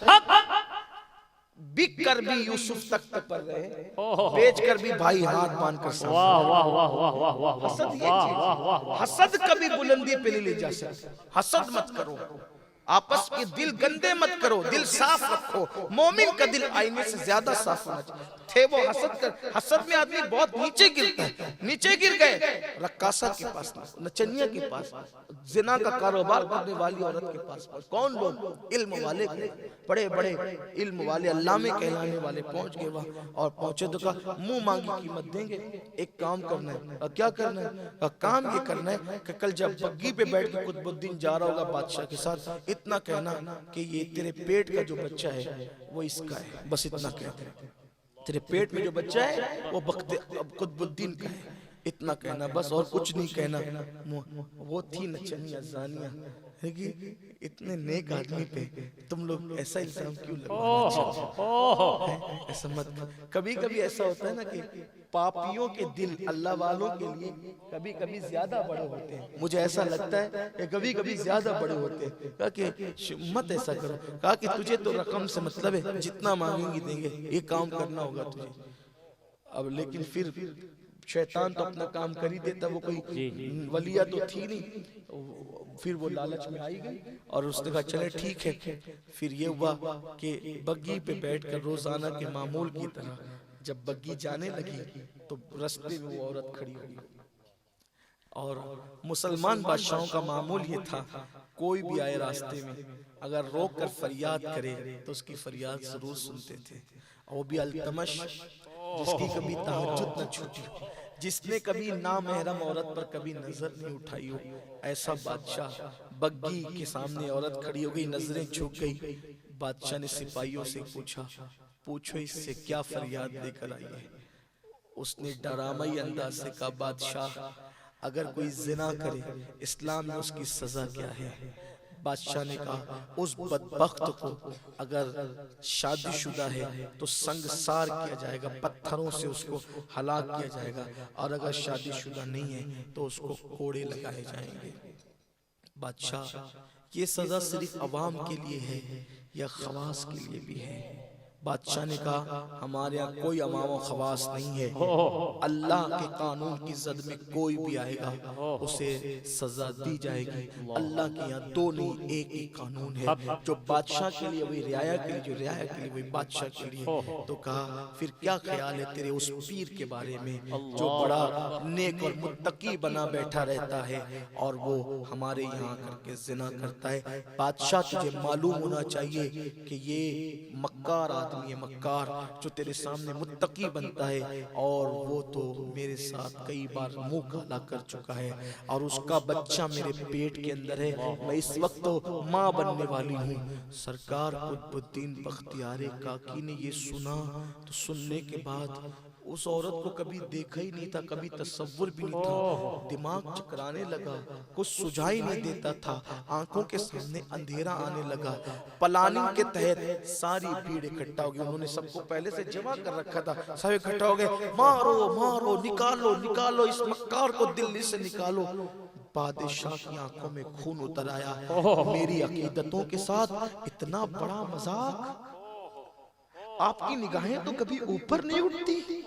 بک کر بھی یوسف تخت پر رہے، بیچ کر بھی بھائی ہاتھ باندھ کر سامنے۔ حسد یہ چیز، حسد کبھی بلندی پہ نہیں لے جا سکتے۔ حسد مت کرو، آپس کے دل گندے مت کرو، دل صاف رکھو۔ مومن کا دل آئینے سے زیادہ صاف ہونا چاہیے۔ تھے وہ حسد کر، حسد میں آدمی بہت نیچے گرتا ہے، نیچے گر گئے رقاصہ کے پاس، نچنیہ کے پاس، زنا کا کاروبار کرنے والی عورت کے پاس۔ کون لوگ؟ علم والے، بڑے بڑے علم والے، علامے کہلانے والے پہنچ گئے وہاں، اور پہنچے تو کہا منہ مانگی قیمت دیں گے۔ ایک کام کرنا ہے۔ کیا کرنا ہے؟ کام یہ کرنا ہے کہ کل جب بگی پہ بیٹھ کے قطب الدین جا رہا ہوگا بادشاہ کے ساتھ، اتنا کہنا کہ یہ تیرے پیٹ کا جو بچہ ہے وہ اس کا ہے، بس اتنا کہتے ہیں، تیرے پیٹ میں جو بچہ ہے وہ قطب الدین کا ہے، اتنا کہنا بس، اور کچھ نہیں کہنا۔ وہ تھی نچنیہ زانیہ، اتنے نیک آدمی پہ تم لوگ ایسا الزام کیوں لگانا چاہتے ہیں؟ ایسا مت۔ کبھی کبھی ایسا ہوتا ہے نا کہ پاپیوں کے دل اللہ والوں کے لیے کبھی کبھی زیادہ بڑے ہوتے ہیں، مجھے ایسا لگتا ہے کہ کبھی کبھی زیادہ بڑے ہوتے ہیں۔ کہا کہ مت ایسا کرو، کہا کہ تجھے تو رقم سے مطلب ہے، جتنا مانگیں گی دیں گے، یہ کام کرنا ہوگا تجھے۔ اب لیکن پھر شیطان تو اپنا کام کر ہی دیتا، وہ کوئی ولیہ تو تھی نہیں، پھر وہ لالچ میں آئی گئی اور اس نے کہا چلے ٹھیک ہے۔ پھر یہ ہوا کہ بگی پہ بیٹھ کر روزانہ کے معمول کی طرح جب بگی جانے لگی تو رستے میں وہ عورت کھڑی ہوئی، اور مسلمان بادشاہوں کا معمول یہ تھا کوئی بھی آئے راستے میں اگر روک کر فریاد کرے تو اس کی فریاد ضرور سنتے تھے، اور وہ بھی التمش جس کی کبھی تہجد نہ چھوٹی، جس نے کبھی نامحرم عورت پر کبھی نظر نہیں اٹھائی ہو، ایسا بادشاہ۔ بگی کے سامنے عورت کھڑی ہو گئی، نظریں جھک گئی، بادشاہ نے سپاہیوں سے پوچھا پوچھو اس سے کیا فریاد لے کر آئی ہے؟ اس نے ڈرامائی انداز سے کہا بادشاہ اگر کوئی زنا کرے اسلام میں اس کی سزا کیا ہے؟ بادشاہ نے کہا اس بدبخت کو اگر شادی شدہ ہے تو سنگسار کیا جائے گا، پتھروں سے اس کو ہلاک کیا جائے گا، اور اگر شادی شدہ نہیں ہے تو اس کو کوڑے لگائے جائیں گے۔ بادشاہ یہ سزا صرف عوام کے لیے ہے یا خواص کے لیے بھی ہے؟ بادشاہ نے کہا ہمارے ہاں کوئی عوام و خواص نہیں ہے، اللہ کے قانون کی زد میں کوئی بھی آئے گا اسے سزا دی جائے گی۔ اللہ کے یہاں دو نہیں ایک ہی قانون ہے، جو بادشاہ کے لیے وہی رعایا کے لیے، جو رعایا کے لیے وہی بادشاہ کے لیے۔ تو کہا پھر کیا خیال ہے تیرے اس پیر کے بارے میں جو بڑا نیک اور متقی بنا بیٹھا رہتا ہے اور وہ ہمارے یہاں کر کے زنا کرتا ہے؟ بادشاہ تجھے معلوم ہونا چاہیے کہ یہ مکار آدمی آدمی مکار جو تیرے سامنے متقی بنتا ہے، اور وہ تو میرے ساتھ کئی بار منہ کالا کر چکا ہے، اور اس کا بچہ میرے پیٹ کے اندر ہے، میں اس وقت تو ماں بننے والی ہوں۔ سرکار قطب الدین بختیار کاکی نے یہ سنا تو سننے کے بعد اس عورت کو کبھی دیکھا ہی نہیں تھا، کبھی تصور بھی نہیں تھا، دماغ چکرانے لگا، کچھ سجائی نہیں دیتا تھا، آنکھوں کے سامنے اندھیرا آنے لگا۔ پلاننگ کے تحت ساری بھیڑ اکٹھا ہو گئی، انہوں نے سب کو پہلے سے جمع کر رکھا تھا، سب اکٹھا ہو گئے، مارو مارو، نکالو نکالو، اس مکار کو دلی سے نکالو۔ بادشاہ کی آنکھوں میں خون اتر آیا، میری عقیدتوں کے ساتھ اتنا بڑا مذاق، آپ کی نگاہیں تو کبھی اوپر نہیں اٹھتی،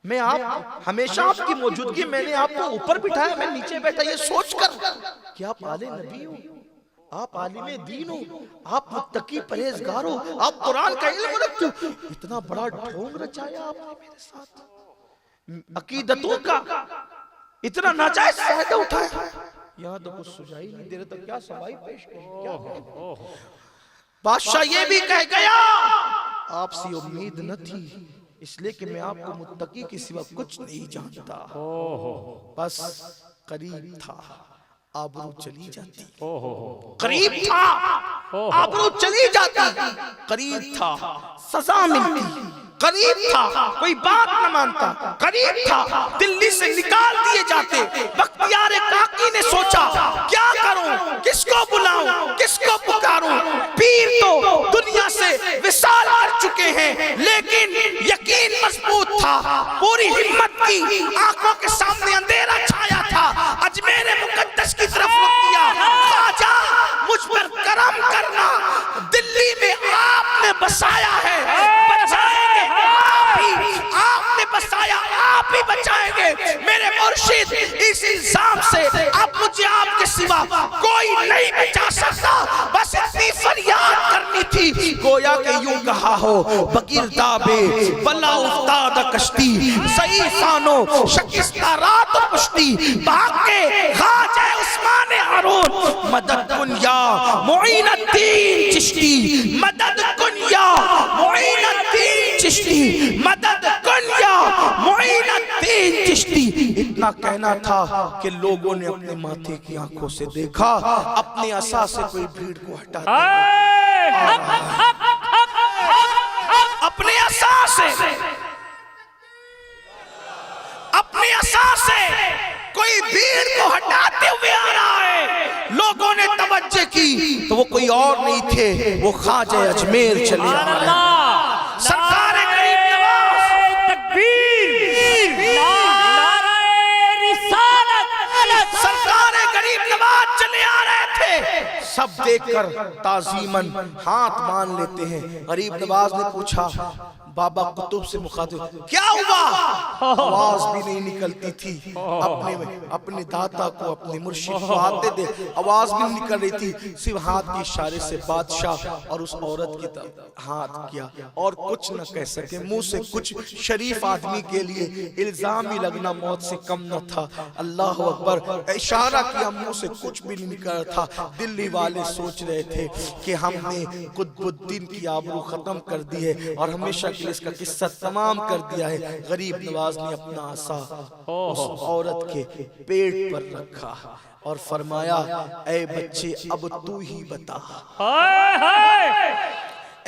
میں آپ ہمیشہ آپ کی موجودگی، میں نے آپ کو اوپر بٹھایا، میں نیچے بیٹھا یہ سوچ کر کہ آپ آل نبی ہو، آپ عالم دین ہو، آپ متقی پرہیزگار ہو، آپ قرآن کا علم رکھتے ہو، اتنا بڑا ڈھونگ رچایا آپ نے میرے ساتھ، عقیدتوں کا اتنا ناجائز فائدہ اٹھایا، یہاں تو کچھ سجائی نہیں دے رہا، تو کیا سمائی پیش کریں، کیا بادشاہ یہ بھی کہہ گیا، آپ سے امید نہ تھی، اس لئے کہ میں آپ کو متقی کے سوا کچھ نہیں جانتا، بس قریب تھا آبرو چلی جاتی، قریب تھا آبرو چلی جاتی، قریب تھا سزا ملتی، قریب تھا کوئی بات نہ مانتا، قریب تھا دلی سے نکال دیے جاتے۔ بختیار کاکی نے سوچا کیا کروں، کس کو بلاؤں، کس کو پکاروں، پیر تو دنیا سے وصال کر چکے ہیں، لیکن یقین مضبوط تھا، پوری ہمت کی، آنکھوں کے سامنے اندھیرا چھایا تھا، اجمیر مقدس کی طرف رخ کیا، خواجہ مجھ پر کرم کرنا، دلی میں آپ نے بسایا ہے، بچائیں گے آپ نے بسایا، آپ ہی بچائیں گے، میرے مرشد اس الزام سے اب مجھے آپ کے سوا کوئی نہیں بچا سکتا، بس اتنی فریاد کرنی تھی، گویا کہ یوں کہا ہو بگردابے بلا افتاد کشتی، ضعیفانو شکستہ رات و پشتی، بھاگ کے خواجہ عثمان ہارون، مدد کن یا معین الدین چشتی، مدد کن یا معین الدین چشتی، مدد کن یا معین الدین چشتی۔ اتنا کہنا تھا کہ لوگوں نے اپنے ماتھے کی آنکھوں سے دیکھا، اپنے عصا سے کوئی بھیڑ کو ہٹا دیا، اپنے عصا سے، اپنے عصا سے کوئی بھیڑ کو ہٹاتے ہوئے آ رہا ہے، لوگوں نے توجہ کی تو وہ کوئی اور نہیں تھے، وہ خواجہ اجمیر چلے آ رہے ہیں، سرکار غریب نواز، تکبیر، نعرہ رسالت، سرکار غریب نواز چلے آ رہے تھے، سب دیکھ کر تعظیماً ہاتھ مان لیتے ہیں۔ غریب نواز نے پوچھا بابا قطب سے مخاطب کیا ہوا، آواز بھی نہیں نکلتی تھی، اپنے داتا کو اپنے مرشد کو آتے دے، آواز بھی نہیں نکل رہی تھی، صرف ہاتھ کی اشارے سے بادشاہ اور اس عورت کی طرف ہاتھ کیا، اور کچھ نہ کہہ سکے، منہ سے کچھ، شریف آدمی کے لیے الزام ہی لگنا موت سے کم نہ تھا، اللہ اکبر، اشارہ کیا، منہ سے کچھ بھی نہیں نکل رہا تھا۔ دلی والے سوچ رہے تھے کہ ہم نے قطب الدین کی آبرو ختم کر دی ہے اور ہمیشہ کے لیے اس کا قصہ تمام کر دیا ہے۔ غریب نواز نے اپنا عصا اس عورت کے پیٹ پر رکھا اور فرمایا اے بچے اب تو ہی بتا،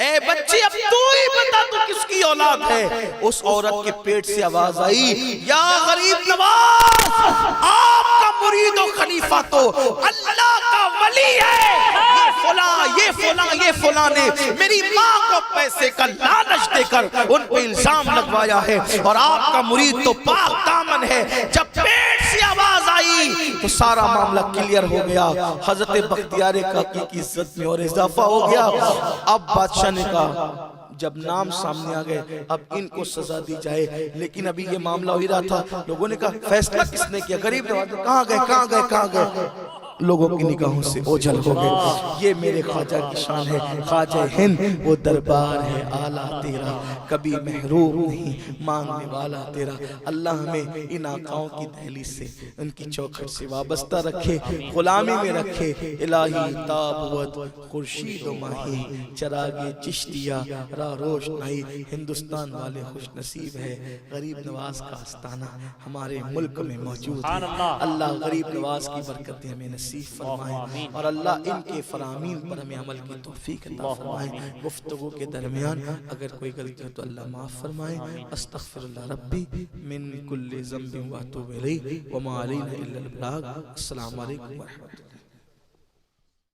اے بچے اب تو ہی بتا تو کس کی اولاد ہے۔ اس عورت کے پیٹ سے آواز آئی یا غریب نواز، آپ کا مرید و خلیفہ تو اللہ کا ولی ہے، یہ فلاں نے میری ماں کو پیسے کا لالچ دے کر ان پہ الزام لگوایا ہے، اور آپ کا مرید تو پاک دامن ہے۔ جب پیٹ سے آواز آئی تو سارا معاملہ کلیئر ہو گیا، حضرت بختیار کاکی کی عزت میں اور اضافہ ہو گیا۔ اب بادشاہ نے کہا جب نام سامنے آ گئے اب ان کو سزا دی جائے، لیکن ابھی یہ معاملہ ہو ہی رہا تھا، لوگوں نے کہا فیصلہ کس نے کیا، غریب نواز کہاں گئے، لوگوں کی نگاہوں سے اوجھل ہو گئے۔ یہ میرے خواجہ کی شان ہے، خواجہ ہند وہ دربار ہے اعلیٰ تیرا، کبھی محروم نہیں مانگنے والا تیرا۔ اللہ ہمیں ان آقاؤں کی دہلیز سے، ان کی چوکھٹ سے وابستہ رکھے، غلامی میں رکھے۔ الہی تابوت خورشید و ماہی، چراغ چشتیہ راہ روشنائی۔ ہندوستان والے خوش نصیب ہے، غریب نواز کا آستانہ ہمارے ملک میں موجود ہے۔ اللہ غریب نواز کی برکتیں ہمیں نصیب فرمائیں، اور اللہ ان کے فرامین پر ہمیں عمل کی توفیق عطا فرمائیں۔ گفتگو کے درمیان اگر کوئی غلطی ہو تو اللہ معاف فرمائیں۔ استغفر اللہ ربی من کل ذنب واتوب الیہ وما علینا الا البلاغ۔ السلام علیکم ورحمۃ اللہ۔